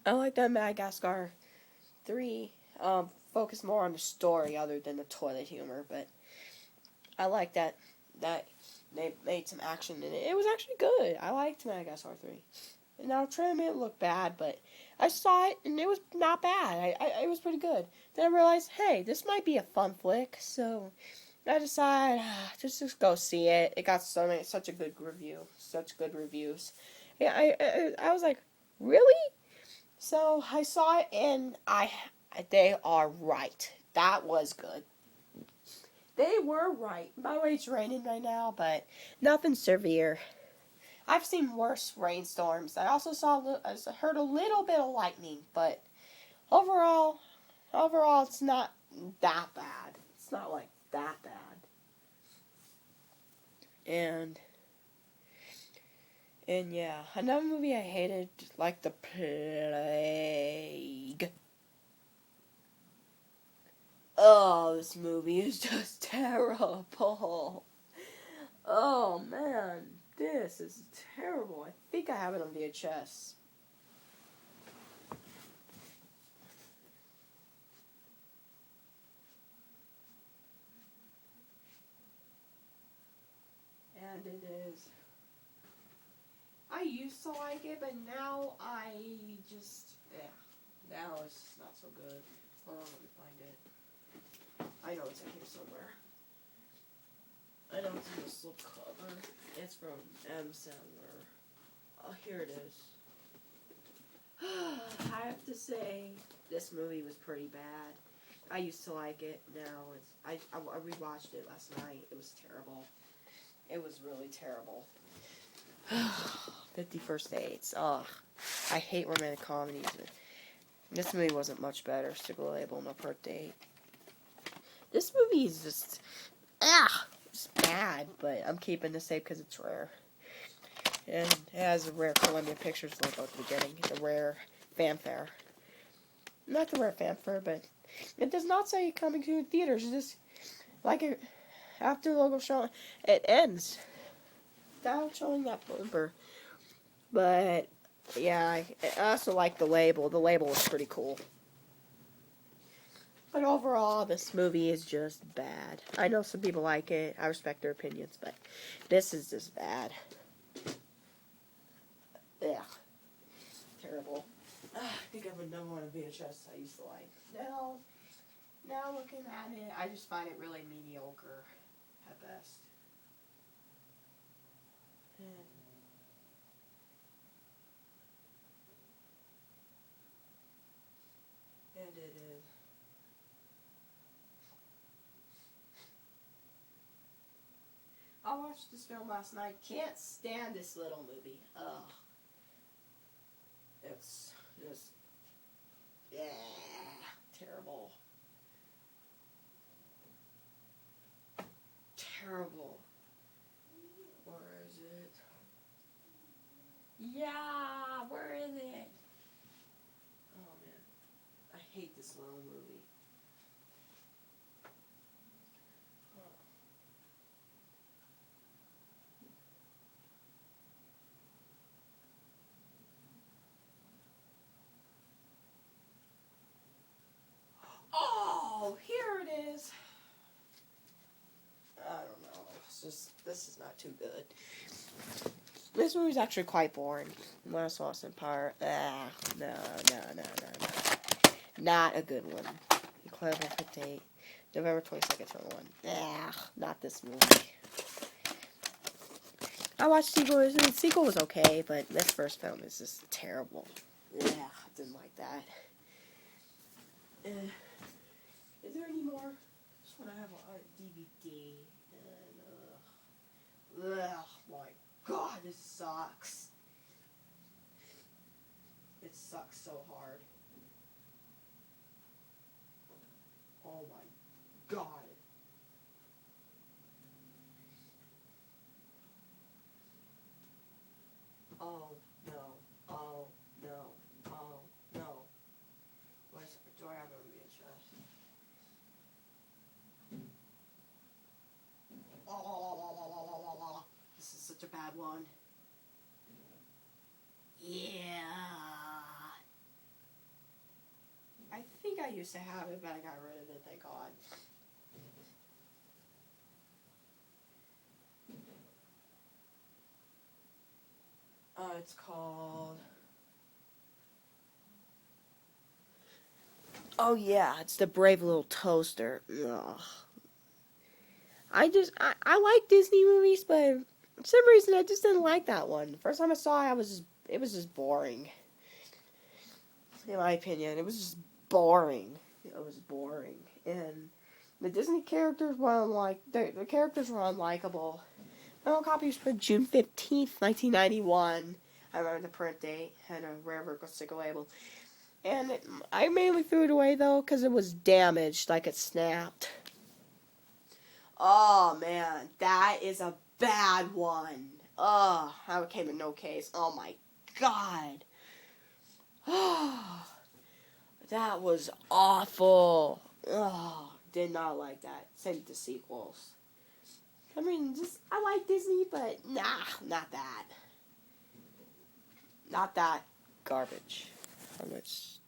I like that Madagascar 3 focused more on the story other than the toilet humor, but I like that they made some action in it. It was actually good. I liked Madagascar 3. And now Trailer made it look bad, but I saw it and it was not bad. It was pretty good. Then I realized, hey, this might be a fun flick, so I decided just go see it. It got such a good review, such good reviews. Yeah, I was like, really? So I saw it and they are right. That was good. They were right. By the way, it's raining right now, but nothing severe. I've seen worse rainstorms. I also heard a little bit of lightning, but overall, it's not that bad. It's not like that bad. And yeah, another movie I hated, like The Plague. Oh, this movie is just terrible. Oh man, this is terrible. I think I have it on VHS. And it is. I used to like it, but now I just, now it's not so good. Hold on, let me find it. I know it's in here somewhere. I know it's in the slip cover. It's from M. Sandler. Oh, here it is. I have to say, this movie was pretty bad. I used to like it. Now it's. I rewatched it last night. It was terrible. It was really terrible. 50 First Dates. Ugh. I hate romantic comedies. This movie wasn't much better. Stick a label, no per date. This movie is just, it's bad, but I'm keeping this safe because it's rare. And it has a rare Columbia Pictures logo at the beginning. The rare fanfare. Not the rare fanfare, but it does not say coming to theaters. It's just, like, after the logo showing, it ends without showing that bumper. But Yeah, I also like the label. The label was pretty cool. But overall, this movie is just bad. I know some people like it. I respect their opinions, but this is just bad. Yeah. Terrible. I think I would never want a VHS I used to like. Now looking at it, I just find it really mediocre at best. And it is. I watched this film last night. Can't stand this little movie. Ugh. It's just, yeah, terrible. Terrible. Where is it? Yeah, where is it? Oh man, I hate this little movie. Oh, here it is. I don't know. This is not too good. This movie's actually quite boring. Last Lost Empire. No. Not a good one. Incredible Date. November 22nd, 2021. Not this movie. I watched sequel. The sequel was okay, but this first film is just terrible. I didn't like that. Is there any more? Just want to have a DVD. My God, this sucks. It sucks so hard. Oh my God. Oh no. Oh no. Oh no. Do I have a VHS? Oh, this is such a bad one. Yeah. I think I used to have it, but I got rid of it, thank God. It's called... Oh yeah, it's The Brave Little Toaster. Ugh. I like Disney movies, but for some reason I just didn't like that one. The first time I saw it, it was just boring. In my opinion, it was just boring. It was boring, and the Disney characters were the characters were unlikable. My own copy was printed June 15th, 1991. I remember the print date and a rare sticker label. And I mainly threw it away though because it was damaged, like it snapped. Oh man, that is a bad one. Oh, how it came in no case. Oh my God. Oh, that was awful. Oh, did not like that. Same with the sequels. I mean, I like Disney, but not that. Not that garbage. How much?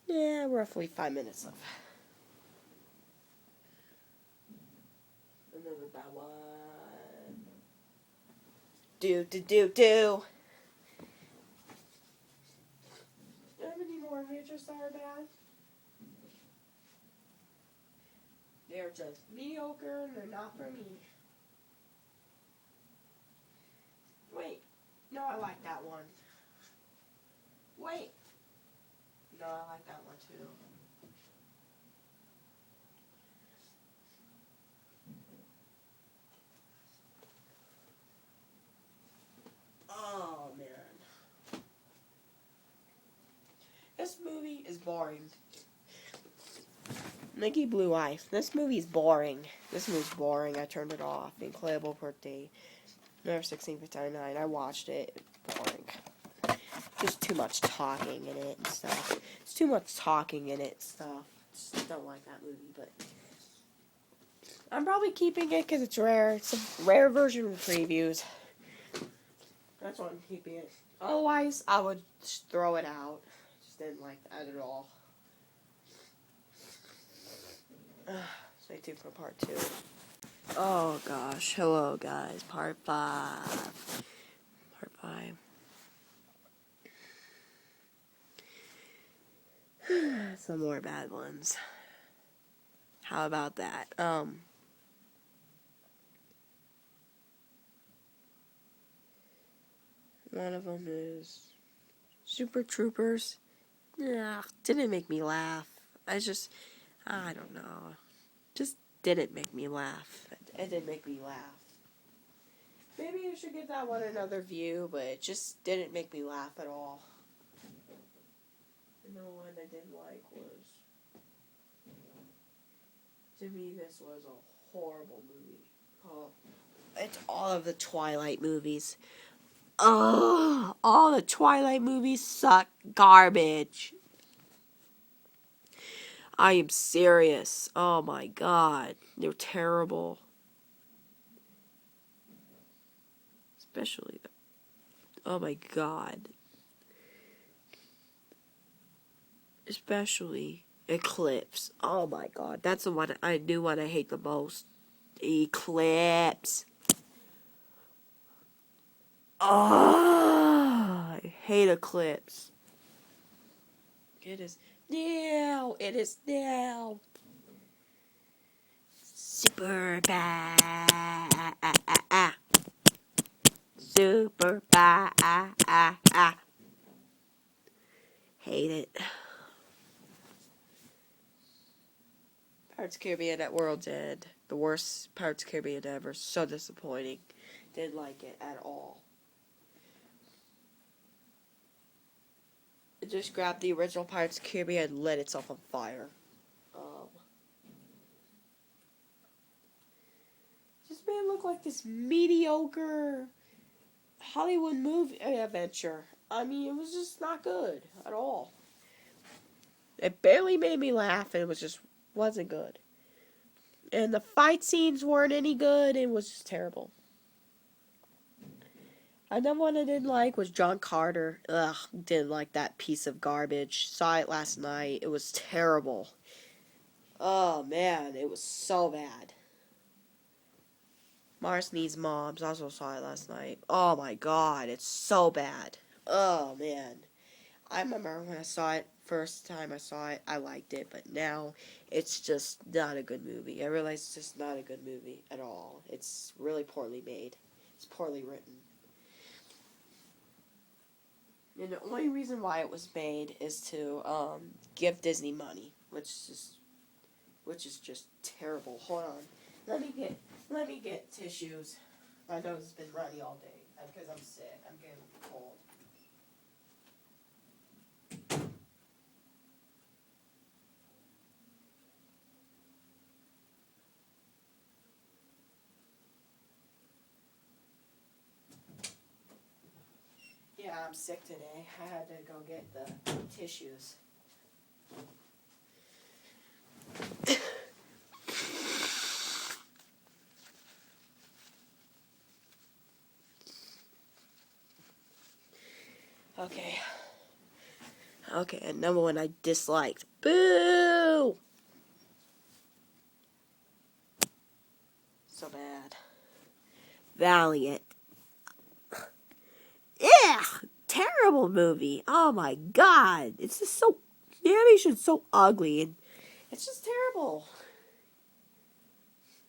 Yeah, roughly 5 minutes left. Another bad one. Do. Do you have any more VHS that are bad? They're just mediocre and they're not for me. Wait. No, I like that one. Wait. No, I like that one too. Oh, man. This movie is boring. Mickey Blue Eyes. This movie's boring. This movie's boring. I turned it off. Incredible Birthday. November 16th, 1999. I watched it. Boring. There's too much talking in it and stuff. It's too much talking in it and stuff. Just don't like that movie, but I'm probably keeping it because it's rare. It's a rare version of previews. That's why I'm keeping it. Otherwise, I would just throw it out. Just didn't like that at all. Stay tuned for part 2. Oh gosh, hello guys, part 5. Part 5. Some more bad ones. How about that? One of them is Super Troopers. Yeah, didn't make me laugh. I don't know. Just didn't make me laugh. It didn't make me laugh. Maybe you should give that one another view, but it just didn't make me laugh at all. And the one I didn't like was, to me, this was a horrible movie. Oh, it's all of the Twilight movies. Oh, all the Twilight movies suck garbage. I am serious. Oh my god. They're terrible. Especially oh my god. Especially Eclipse. Oh my god. That's the one I hate the most. Eclipse. Oh, I hate Eclipse. It is now. It is now. Super bad. Super bad. Hate it. Pirates of the Caribbean at World's End. The worst Pirates of the Caribbean ever. So disappointing. Didn't like it at all. It just grabbed the original Pirates of the Caribbean and lit itself on fire. Just made it look like this mediocre Hollywood movie adventure. I mean, it was just not good at all. It barely made me laugh, and wasn't good. And the fight scenes weren't any good, it was just terrible. Another one I didn't like was John Carter. Ugh, didn't like that piece of garbage. Saw it last night. It was terrible. Oh man, it was so bad. Mars Needs Moms, also saw it last night. Oh my god, it's so bad. Oh man. I remember when I saw it, first time I saw it, I liked it, but now it's just not a good movie. I realize it's just not a good movie at all. It's really poorly made. It's poorly written. And the only reason why it was made is to give Disney money, which is just terrible. Hold on. Let me get tissues. My nose has been runny all day because I'm sick. I'm getting cold. Yeah, I'm sick today. I had to go get the tissues. Okay, and number one I disliked. Boo! So bad. Valiant. Yeah, terrible movie. Oh my god. It's just so, the animation's so ugly and it's just terrible.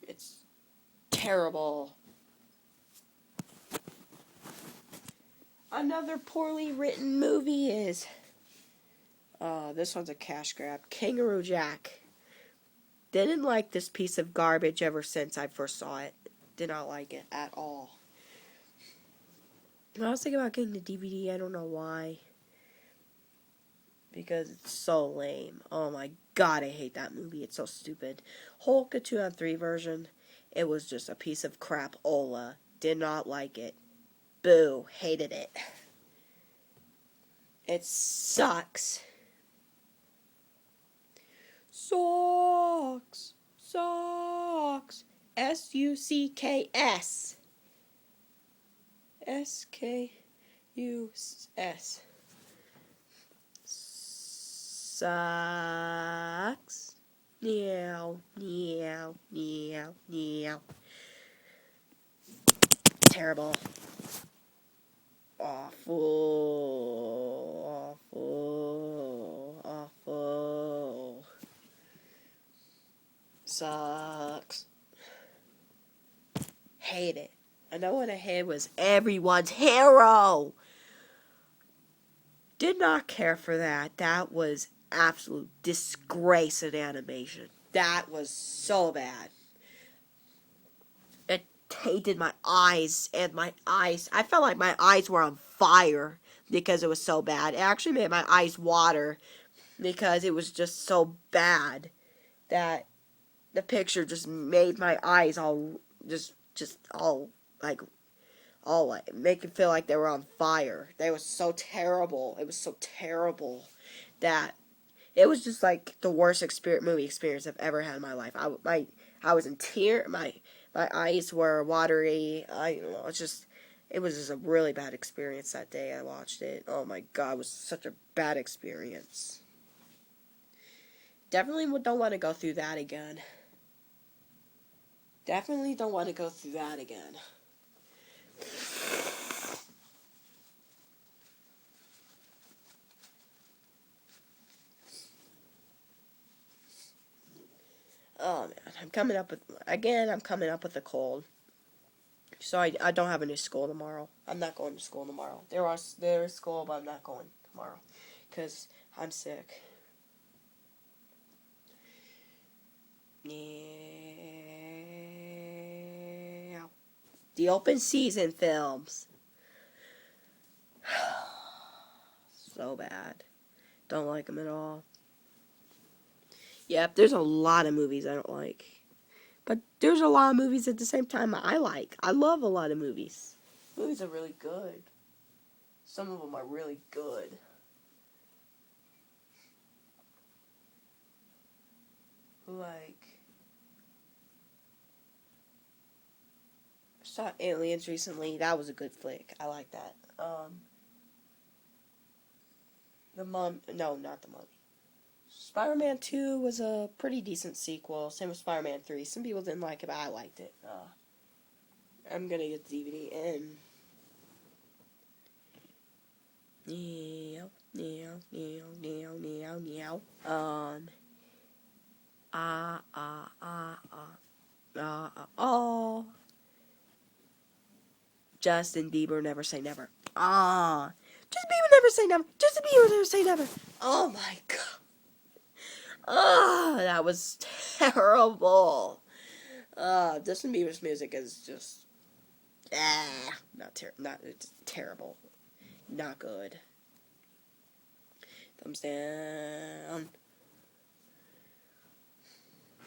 It's terrible. Another poorly written movie is, this one's a cash grab. Kangaroo Jack. Didn't like this piece of garbage ever since I first saw it. Did not like it at all. I was thinking about getting the DVD. I don't know why. Because it's so lame. Oh my god, I hate that movie. It's so stupid. Hulk, a 2-on-3 version. It was just a piece of crap. Ola. Did not like it. Boo. Hated it. It sucks. Sucks. Sucks. S-U-C-K-S. S-K. U-S. Sucks. Meow, meow, meow, meow. Terrible. Awful. Awful. Awful. Sucks. Hate it. I know what I hated was Everyone's Hero. Did not care for that. That was absolute disgrace in animation. That was so bad. It tainted my eyes, and my eyes, I felt like my eyes were on fire because it was so bad. It actually made my eyes water because it was just so bad that the picture just made my eyes all make it feel like they were on fire. They were so terrible. It was so terrible that it was just like the worst movie experience I've ever had in my life. I was in tears. My eyes were watery. It was just a really bad experience that day I watched it. Oh my god, it was such a bad experience. Definitely don't want to go through that again. Definitely don't want to go through that again. Oh man, I'm coming up with a cold. So I don't have any school tomorrow. I'm not going to school tomorrow. There is school, but I'm not going tomorrow because I'm sick. Yeah. The open season films. So bad. Don't like them at all. Yep, there's a lot of movies I don't like. But there's a lot of movies at the same time I like. I love a lot of movies. Movies are really good. Some of them are really good. Like, I saw Aliens recently. That was a good flick. I like that. Not The Mummy. Spider-Man 2 was a pretty decent sequel. Same with Spider-Man 3. Some people didn't like it, but I liked it. I'm gonna get the DVD and... Meow, meow, meow, meow, meow, meow. Oh. Justin Bieber, Never Say Never. Justin Bieber, Never Say Never. Justin Bieber, Never Say Never. Oh my god. That was terrible. Justin Bieber's music is just, it's terrible. Not good. Thumbs down.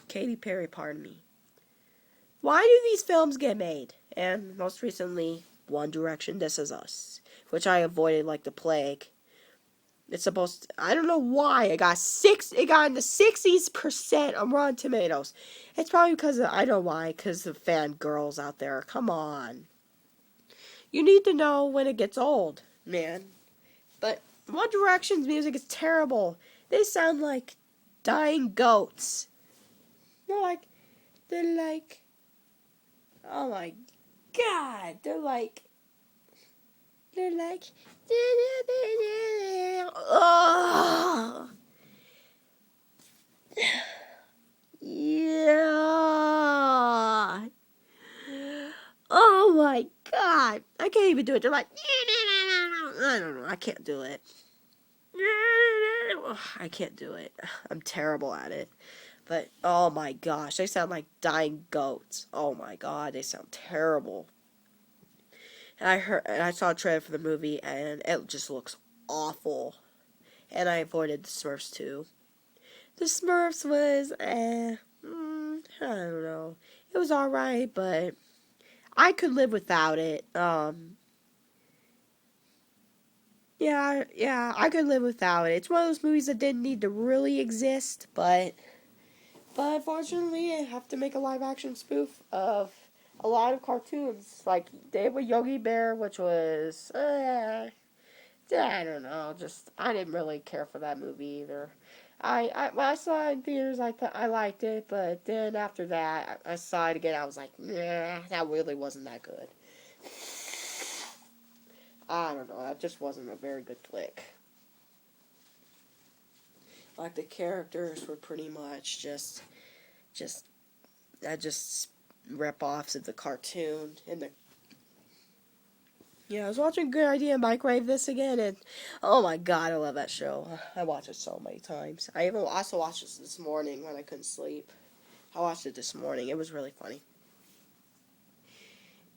Katy Perry, pardon me. Why do these films get made? And most recently, One Direction, This Is Us, which I avoided like the plague. It's supposed to, I don't know why it got in the 60% on Rotten Tomatoes. It's probably because the fangirls out there. Come on. You need to know when it gets old, man. But One Direction's music is terrible. They sound like dying goats. They're like, oh my god, they're like, oh, yeah, oh my god, I can't even do it. They're like, I don't know, I can't do it. I can't do it. I'm terrible at it. But, oh my gosh, they sound like dying goats. Oh my god, they sound terrible. And I saw a trailer for the movie, and it just looks awful. And I avoided the Smurfs too. The Smurfs was, I don't know. It was alright, but I could live without it. Yeah, I could live without it. It's one of those movies that didn't need to really exist, but unfortunately, I have to make a live action spoof of a lot of cartoons. Like, they have a Yogi Bear, which was, I don't know. Just I didn't really care for that movie either. When I saw it in theaters, I thought I liked it, but then after that, I saw it again. I was like, nah, that really wasn't that good. I don't know. That just wasn't a very good flick. Like the characters were pretty much just rip-offs of the cartoon and the. Yeah, I was watching Good Idea Microwave this again, and oh my god, I love that show. I watch it so many times. I even also watched it this morning when I couldn't sleep. I watched it this morning. It was really funny.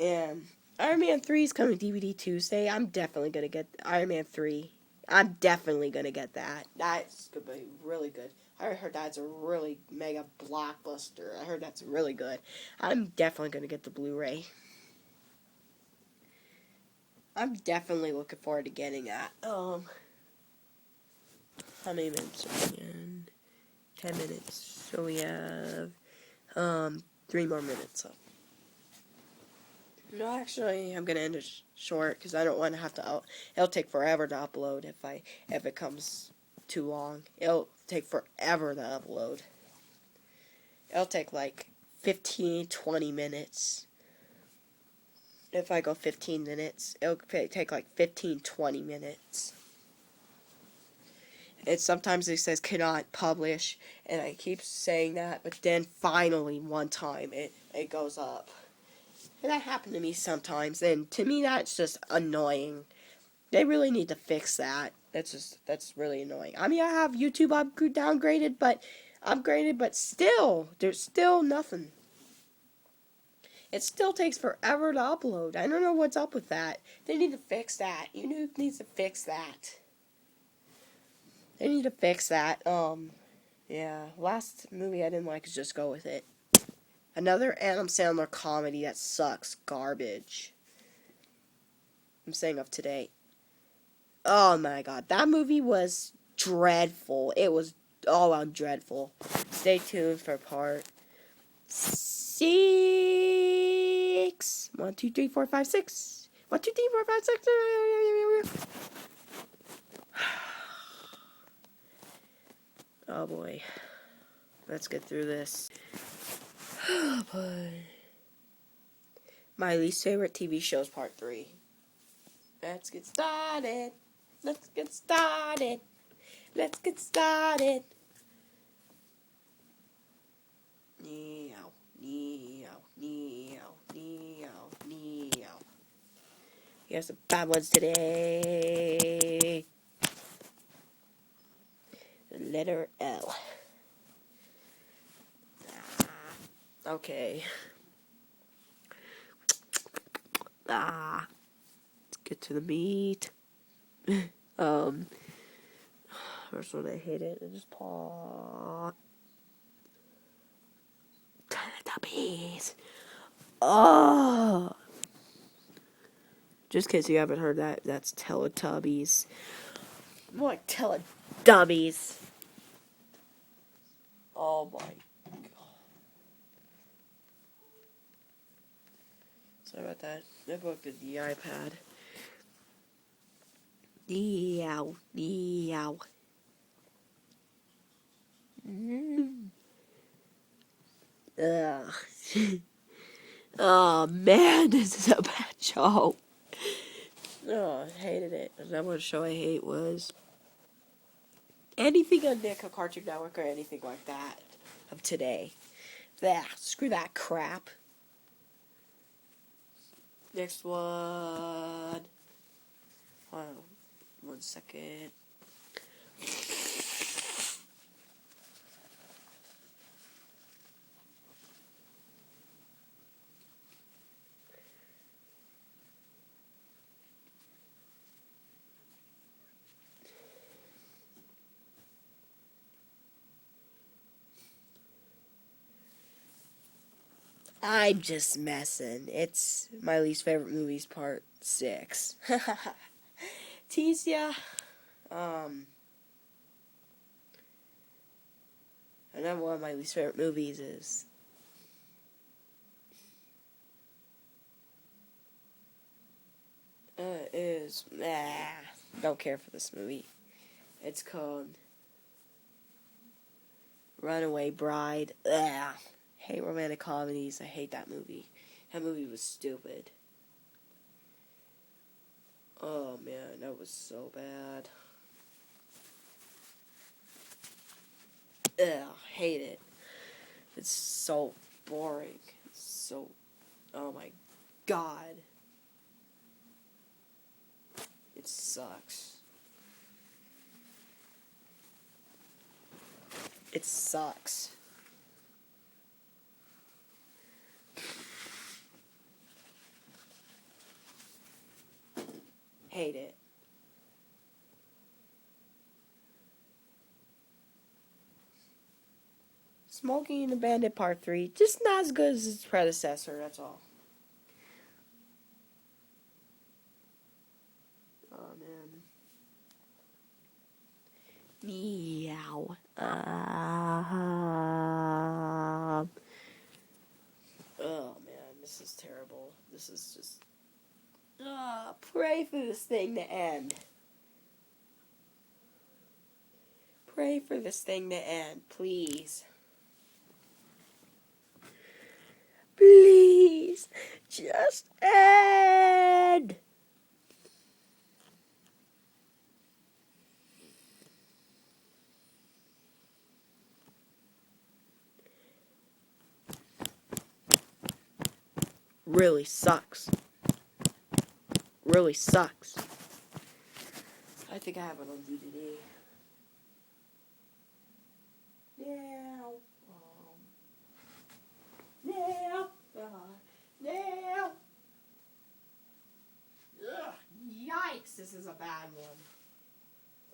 And Iron Man 3 is coming DVD Tuesday. I'm definitely gonna get Iron Man 3. I'm definitely gonna get that. That's gonna be really good. I heard that's a really mega blockbuster. I heard that's really good. I'm definitely gonna get the Blu-ray. I'm definitely looking forward to getting that. How many minutes are we in? 10 minutes. So we have 3 more minutes left. No, actually, I'm gonna end it short because I don't want to have to. It'll take forever to upload if it comes too long. It'll take forever to upload. It'll take like 15, 20 minutes. If I go 15 minutes, it'll take like 15, 20 minutes. And sometimes it says cannot publish, and I keep saying that, but then finally one time it goes up. And that happened to me sometimes, and to me that's just annoying. They really need to fix that. That's really annoying. I mean, I have YouTube upgraded, but still, there's still nothing. It still takes forever to upload. I don't know what's up with that. They need to fix that. YouTube needs to fix that. They need to fix that. Yeah. Last movie I didn't like is Just Go With It. Another Adam Sandler comedy that sucks. Garbage. I'm saying of today. Oh my god. That movie was dreadful. It was all out dreadful. Stay tuned for part 6. 1, 2, 3, 4, 5, 6. 1, 2, 3, 4, 5, 6. Oh boy. Let's get through this. Oh boy. My least favorite TV shows, part 3. Let's get started. Let's get started. Let's get started. Meow, meow, meow, meow, meow. Here's some bad ones today. The letter L. Okay. Let's get to the meat. First one I hate it. I just paw. Teletubbies. Oh. Just in case you haven't heard that, that's Teletubbies. More like Teledummies. Oh my god. Sorry about that. I booked the iPad. Meow, meow. Ugh. Oh man, this is a bad show. Oh, I hated it. That one show I hate was anything on Nick or Cartoon Network or anything like that of today. Screw that crap. Next one. Hold on 1 second. I'm just messing. It's my least favorite movies, part 6. Tease ya. Another one of my least favorite movies is Don't care for this movie. It's called Runaway Bride. Ugh. Hate romantic comedies. I hate that movie. That movie was stupid. Oh man, that was so bad. Ugh, hate it. It's so boring. It's so... Oh my god. It sucks. It sucks. Hate it. Smoking and the Bandit Part 3, just not as good as its predecessor, that's all. Oh man. Meow. Oh man, this is terrible. This is just... pray for this thing to end. Pray for this thing to end, please. Please, just end. Really sucks. Really sucks. I think I have it on DVD. Now. Now. Now. Ugh, yikes, this is a bad one.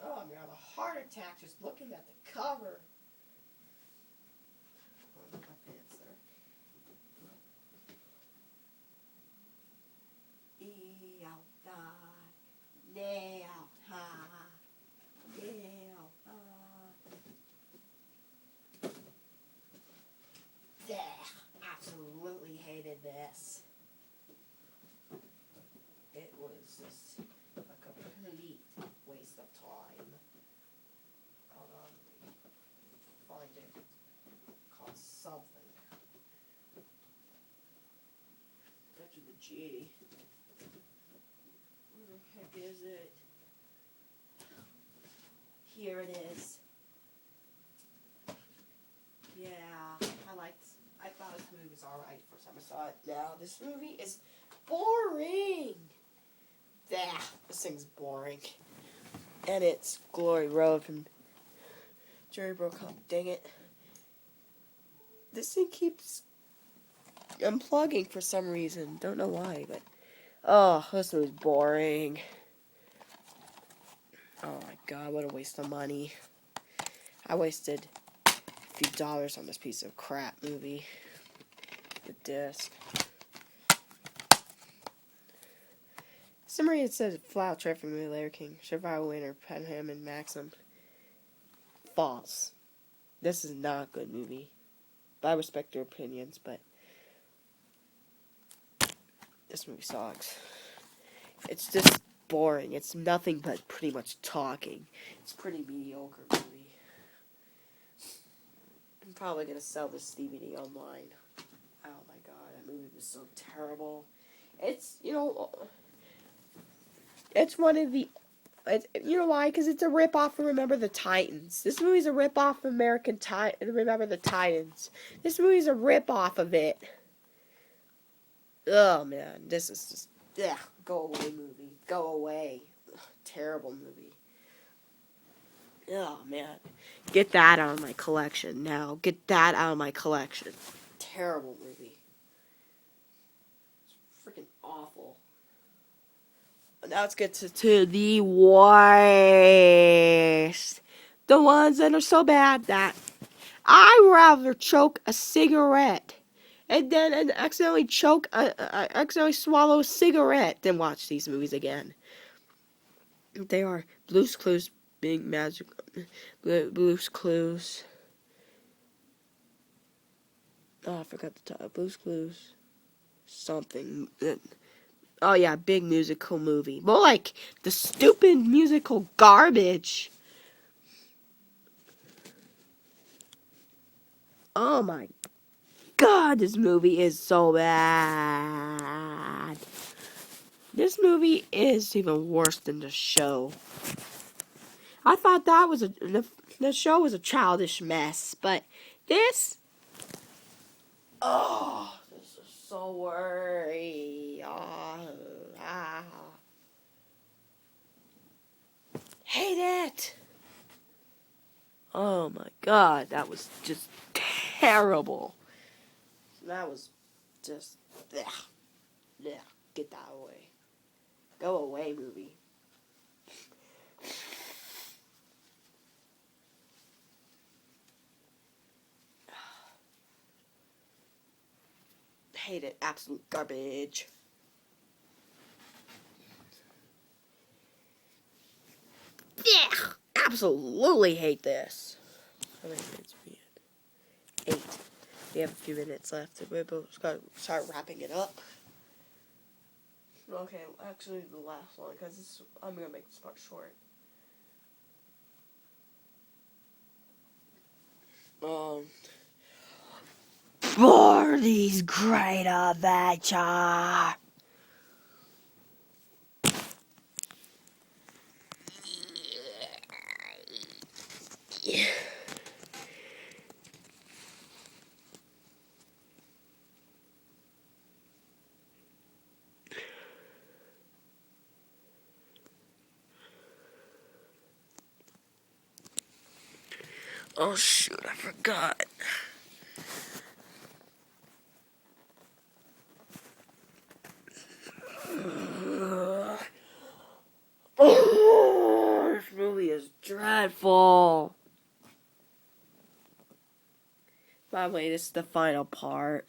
Oh, I'm gonna have a heart attack just looking at the cover. Oh, my pants there. Absolutely hated this. It was just a complete waste of time. Hold on, find it. Called something. After the G. Where the heck is it? Here it is. Yeah, I thought this movie was alright first time I saw it. Now, this movie is boring. This thing's boring. And it's Glory Road from Jerry Bruckheimer. Dang it. This thing keeps unplugging for some reason. Don't know why, but... Oh, this movie's boring. Oh my god, what a waste of money. I wasted a few dollars on this piece of crap movie. The disc. Summary, it says flat traffic movie, Larry King, survival winner, Penham and Maxim. False. This is not a good movie. I respect your opinions, but this movie sucks. It's just boring. It's nothing but pretty much talking. It's a pretty mediocre movie. I'm probably gonna sell this DVD online. Oh my god, that movie was so terrible. It's, it's one of the... you know why? Because it's a rip-off of Remember the Titans. This movie's a rip-off of Remember the Titans. This movie's a rip-off of it. Oh, man. This is just... Ugh, go away, movie. Go away. Ugh, terrible movie. Oh, man. Get that out of my collection now. Get that out of my collection. Terrible movie. It's freaking awful. Now let's get to the worst. The ones that are so bad that I'd rather choke a cigarette and then accidentally accidentally swallow a cigarette than watch these movies again. They are Blue's Clues, Big Magic, Blue's Clues. Oh, I forgot the title. Blue's Clues. Something. Oh yeah, big musical movie. More like the stupid musical garbage. Oh my God, this movie is so bad. This movie is even worse than the show. I thought that was the show was a childish mess, but this, oh, this is so worry. Hate it. Oh my God, that was just terrible. That was just, ugh, ugh, get that away. Go away, movie. Hate it. Absolute garbage. Yeah, absolutely hate this. How many minutes we at? 8. We have a few minutes left, so we're both gotta start wrapping it up. Okay, actually the last one, because I'm gonna make this part short. Barney's Great Adventure. Yeah. Oh shoot, I forgot. Oh, this movie is dreadful. By the way, this is the final part.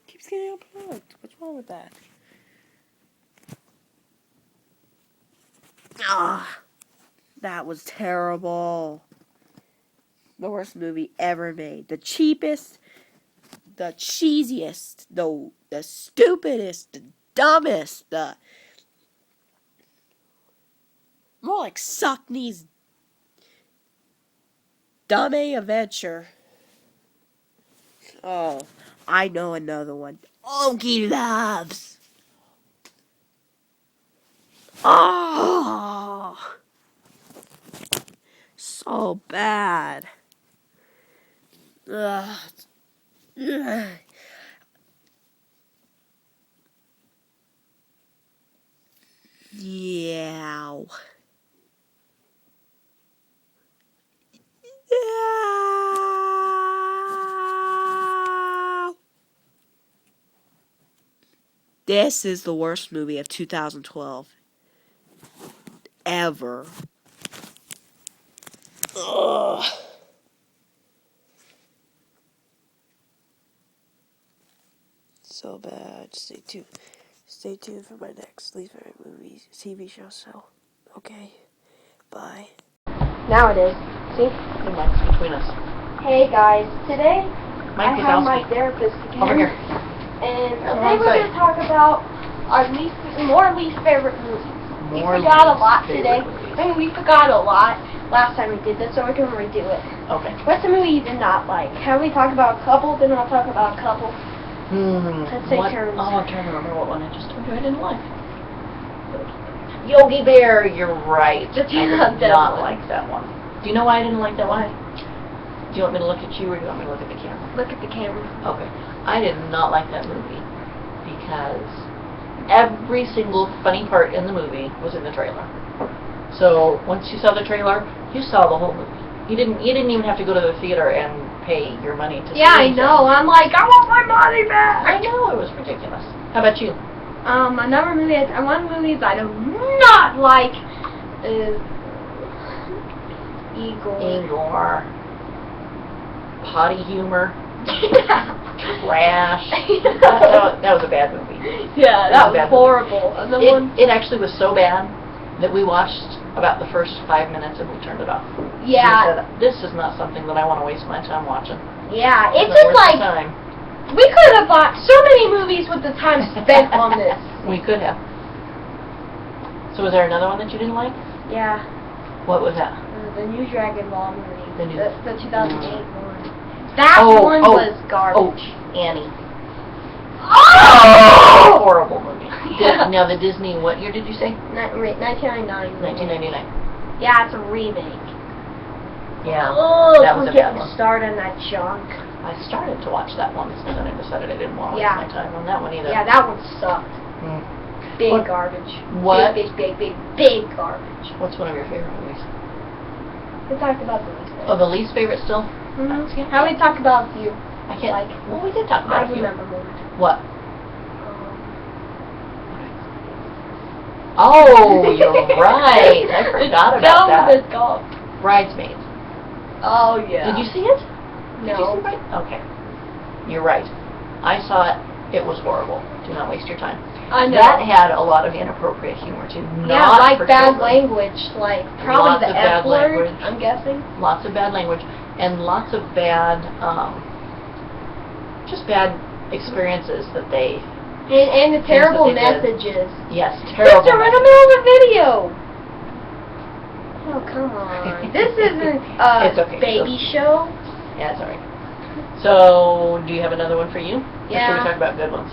Keeps getting unplugged. What's wrong with that? Ah, that was terrible. The worst movie ever made. The cheapest, the cheesiest, the stupidest, the dumbest, the more like Suckney's Dumb Adventure. Oh, I know another one. Ogie Loves. Oh, so bad. Ugh. Ugh. Yeah. Yeah. This is the worst movie of 2012 ever. Ugh. So bad. Stay tuned. Stay tuned for my next Least Favorite Movies TV show. So, okay. Bye. Now it is. See? The mic's between us. Hey guys, today Mike I have my Wazowski. therapist again. Over here. And Come today on, we're say. going to talk about our more least favorite movies. More we forgot a least lot favorite today. movies. I mean, we forgot a lot last time we did this, so we're going to redo it. Okay. What's the movie you did not like? Have we talked about a couple? Then I'll talk about a couple. Let's take turns. Oh, I'm trying to remember what one I just told you I didn't like. Yogi Bear, you're right. Just I not did that not one. like that one. Do you know why I didn't like that one? Do you want me to look at you or do you want me to look at the camera? Look at the camera. Okay. I did not like that movie because every single funny part in the movie was in the trailer. So once you saw the trailer, you saw the whole movie. You didn't even have to go to the theater and pay your money to see Yeah, I anything. know. I'm like, I want my money back. I know, it was ridiculous. How about you? Another movie, one movie that I do not like is Igor. Igor. Potty humor. Trash. That was a bad movie. Yeah, That was that bad. was horrible. And the one, It actually was so bad that we watched about the first 5 minutes and we turned it off. We yeah, said, this is not something that I want to waste my time watching. yeah. It's not just worth the like time. we could have bought so many movies with the time spent on this. We could have. So was there another one that you didn't like? Yeah, What was that? the new Dragon Ball movie, The the 2008 one. That one was garbage. Annie. Oh! Horrible movie. Now the Disney, what year did you say? 1999. 1999. Yeah, it's a remake. Yeah, Oh, that was a we're bad getting one. started on that junk. I started to watch that one, and then I decided I didn't want to Yeah. waste my time on that one either. Yeah, that one sucked. Hmm. Big What- garbage. what? Big garbage. What's one of your favorite movies? We talked about the least Oh, the least favorite still? Mm-hmm. How we talk about you? I can't. Like, well, we did talk I about a few. remember more. What? Um, Oh, you're right. I forgot about that. That was golf. Bridesmaids. Oh yeah. Did you see it? Did you No. see Bride? Okay. You're right. I saw it. It was horrible. Do not waste your time. I know. That had a lot of inappropriate humor too. Yeah, Not like for bad children. language, like probably Lots the of bad F word. language. I'm guessing. Lots of bad language and lots of bad, just bad experiences that they. And the terrible that they did. messages. Yes, terrible. Sister, in the middle of a video. Oh come on! This isn't a It's okay. baby show. Yeah, it's alright. So, do you have another one for you? Or should Yeah. we talk about good ones?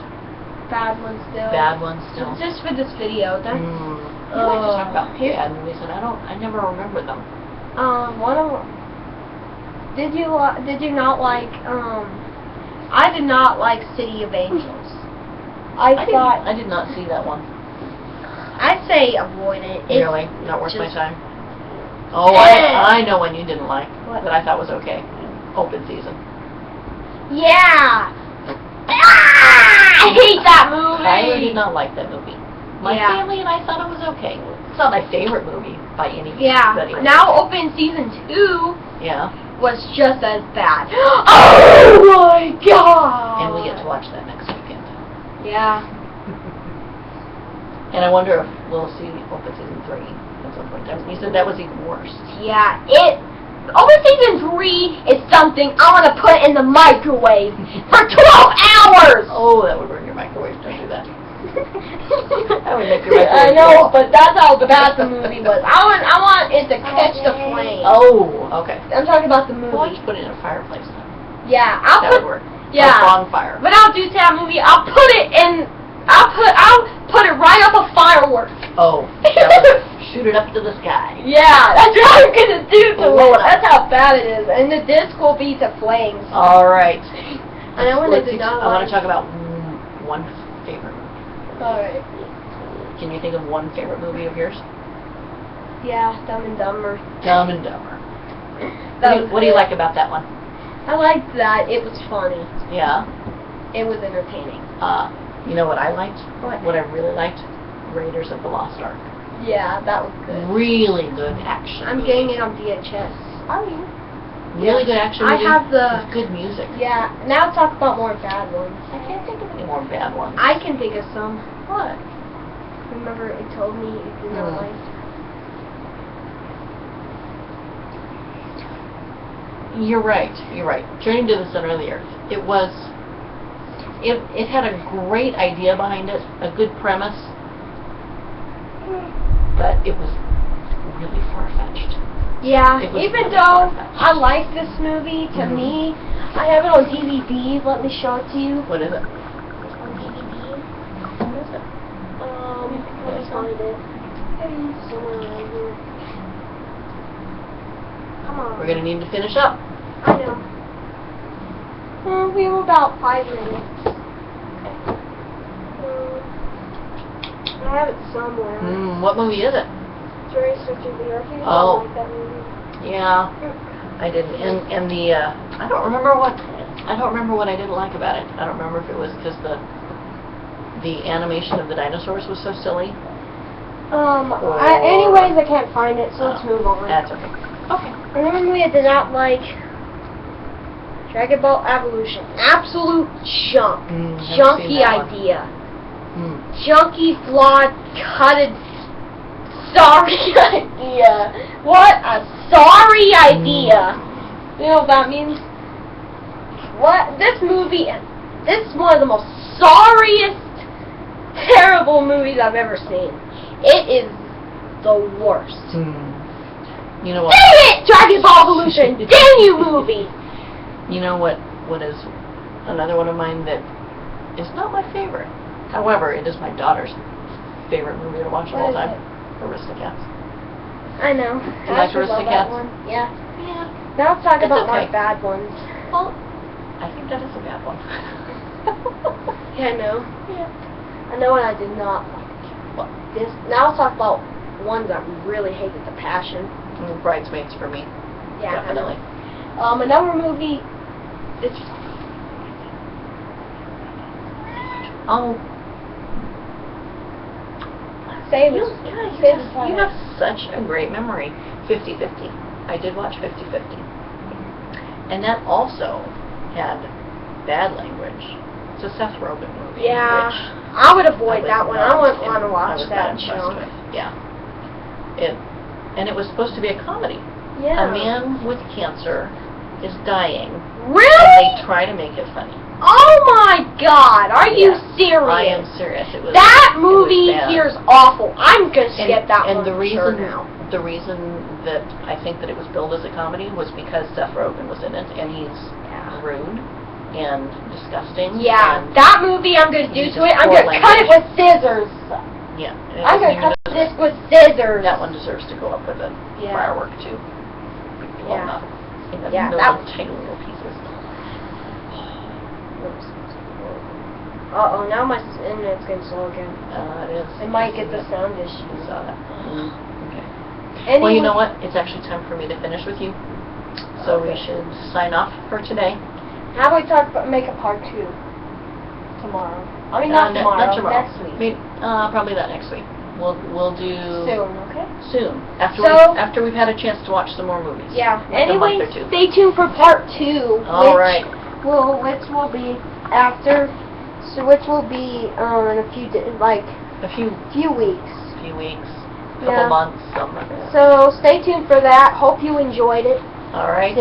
Bad one still. Bad ones still. Just for this video. That's You like to talk about here- bad movies, and I never remember them. one of. Did you not like I did not like City of Angels. I thought I did not see that one. I'd say avoid it. It's Really? Not worth my just- time? Oh, I know one you didn't like, What? that I thought was okay. Open Season. Yeah. I hate that movie. I did not like that movie. My Yeah. family and I thought it was okay. It's not my favorite movie by any Yeah. study. Now Open Season 2 Yeah. was just as bad. Oh my god. And we get to watch that next weekend. Yeah. And I wonder if we'll see Open Season 3 at some point in time. You said that was even worse. Yeah. Open Season 3 is something I want to put in the microwave for 12 hours. Oh, that would burn your microwave. Don't do that. That would make your microwave I know, blow up. but that's how bad the movie was. I want it to catch the flame. Oh, okay. I'm talking about the Why don't movie. you put it in a fireplace then? Yeah, That would work. Yeah. A bonfire. But I'll do to that movie. I'll put it in. I'll put it right up a firework. Oh, that would shoot it up to the sky. Yeah, that's what I'm gonna do to Blow it. it up. That's how bad it is. And the disc will be to flames. All right. And I wanted Let's to not I want like- to talk about one favorite movie. Alright. Can you think of one favorite movie of yours? Yeah, Dumb and Dumber. Dumb and Dumber. That was What do you good. like about that one? I liked that. It was funny. Yeah. It was entertaining. You know what I liked? What? What I really liked? Raiders of the Lost Ark. Yeah, that was good. Really good action. I'm movie. getting it on VHS. Are you? Really good action I movie. have the- with good music. Yeah. Now talk about more bad ones. I can't think of any more bad ones. I can think of some. What? Remember, it told me it did not Hmm. like. You're right. You're right. Journey to the Center of the Earth. It was. It had a great idea behind it, a good premise, but it was really far-fetched. Yeah, It was even really though far-fetched. I like this movie, to Mhm. me, I have it on DVD. Let me show it to you. What is it? On DVD. What is it? Let me find it. Somewhere around here. Come on. We're gonna need to finish up. I know. We have about 5 minutes. I have it somewhere. What movie is it? Jerry Searching the Earth. You Oh. don't like that movie. Yeah, I didn't. And the I don't remember what I didn't like about it. I don't remember if it was because the animation of the dinosaurs was so silly. Anyways, I can't find it, so let's move on. That's okay. Okay. Another movie I did not like, Dragon Ball Evolution. Absolute junk. Haven't seen Junky that one. idea. Mm. Junky, flawed, cutted, sorry idea. What a sorry idea. You know what that means? What? This movie, this is one of the most sorriest, terrible movies I've ever seen. It is the worst. You know what? Damn it, Dragon Ball Evolution! Damn you, movie! You know what is another one of mine that is not my favorite. However, it is my daughter's favorite movie to watch of all What is time. Aristocats. I know. Do you like I should love that Aristocats? one. Yeah. Yeah. Now let's talk It's about my okay. bad ones. Well, I think that is a bad one. Yeah, I know. Yeah. I know what I did not like. What? This. Now let's talk about ones I really hated. The Passion. Bridesmaids for me. Yeah, Definitely. I know. Another movie. It's Oh, same you, as yeah, same as you have such a great memory. 50-50. I did watch 50-50. And that also had bad language. It's a Seth Rogen movie. Yeah. Which I would avoid that one. I wouldn't want to I watch was that not show. impressed with. Yeah. And it was supposed to be a comedy. Yeah. A man with cancer is dying, and Really? they try to make it funny. Oh my God! Are you Yeah. serious? I am serious. It was That it was movie bad. here's awful. I'm gonna skip that and one the for sure reason now. the reason that I think that it was billed as a comedy was because Seth Rogen was in it, and he's rude and disgusting. Yeah, and, that movie I'm gonna do Uses to it. I'm poor gonna cut it with language. scissors. yeah. And it I'm doesn't gonna even cut this deserve- with scissors. That one deserves to go up with a Yeah. firework too. Well, Yeah. not in a Yeah, million that- tiny little pieces. Uh-oh, now my internet's getting slow again. It is. I might get the Yes, sound You issues. saw that. Okay. Anyway, Well, you know what? It's actually time for me to finish with you. So we Okay. should sign off for today. How about we talk about make a part 2 tomorrow? I mean, not tomorrow, Not tomorrow. next week. Maybe, probably not next week. We'll do Soon, okay? soon. So- After we've had a chance to watch some more movies. Yeah. Like a month Anyway, or two. stay tuned for part 2. All right. Which will be after, so which will be in a few A few weeks. weeks, Yeah. couple months, something like that. So stay tuned for that. Hope you enjoyed it. All right.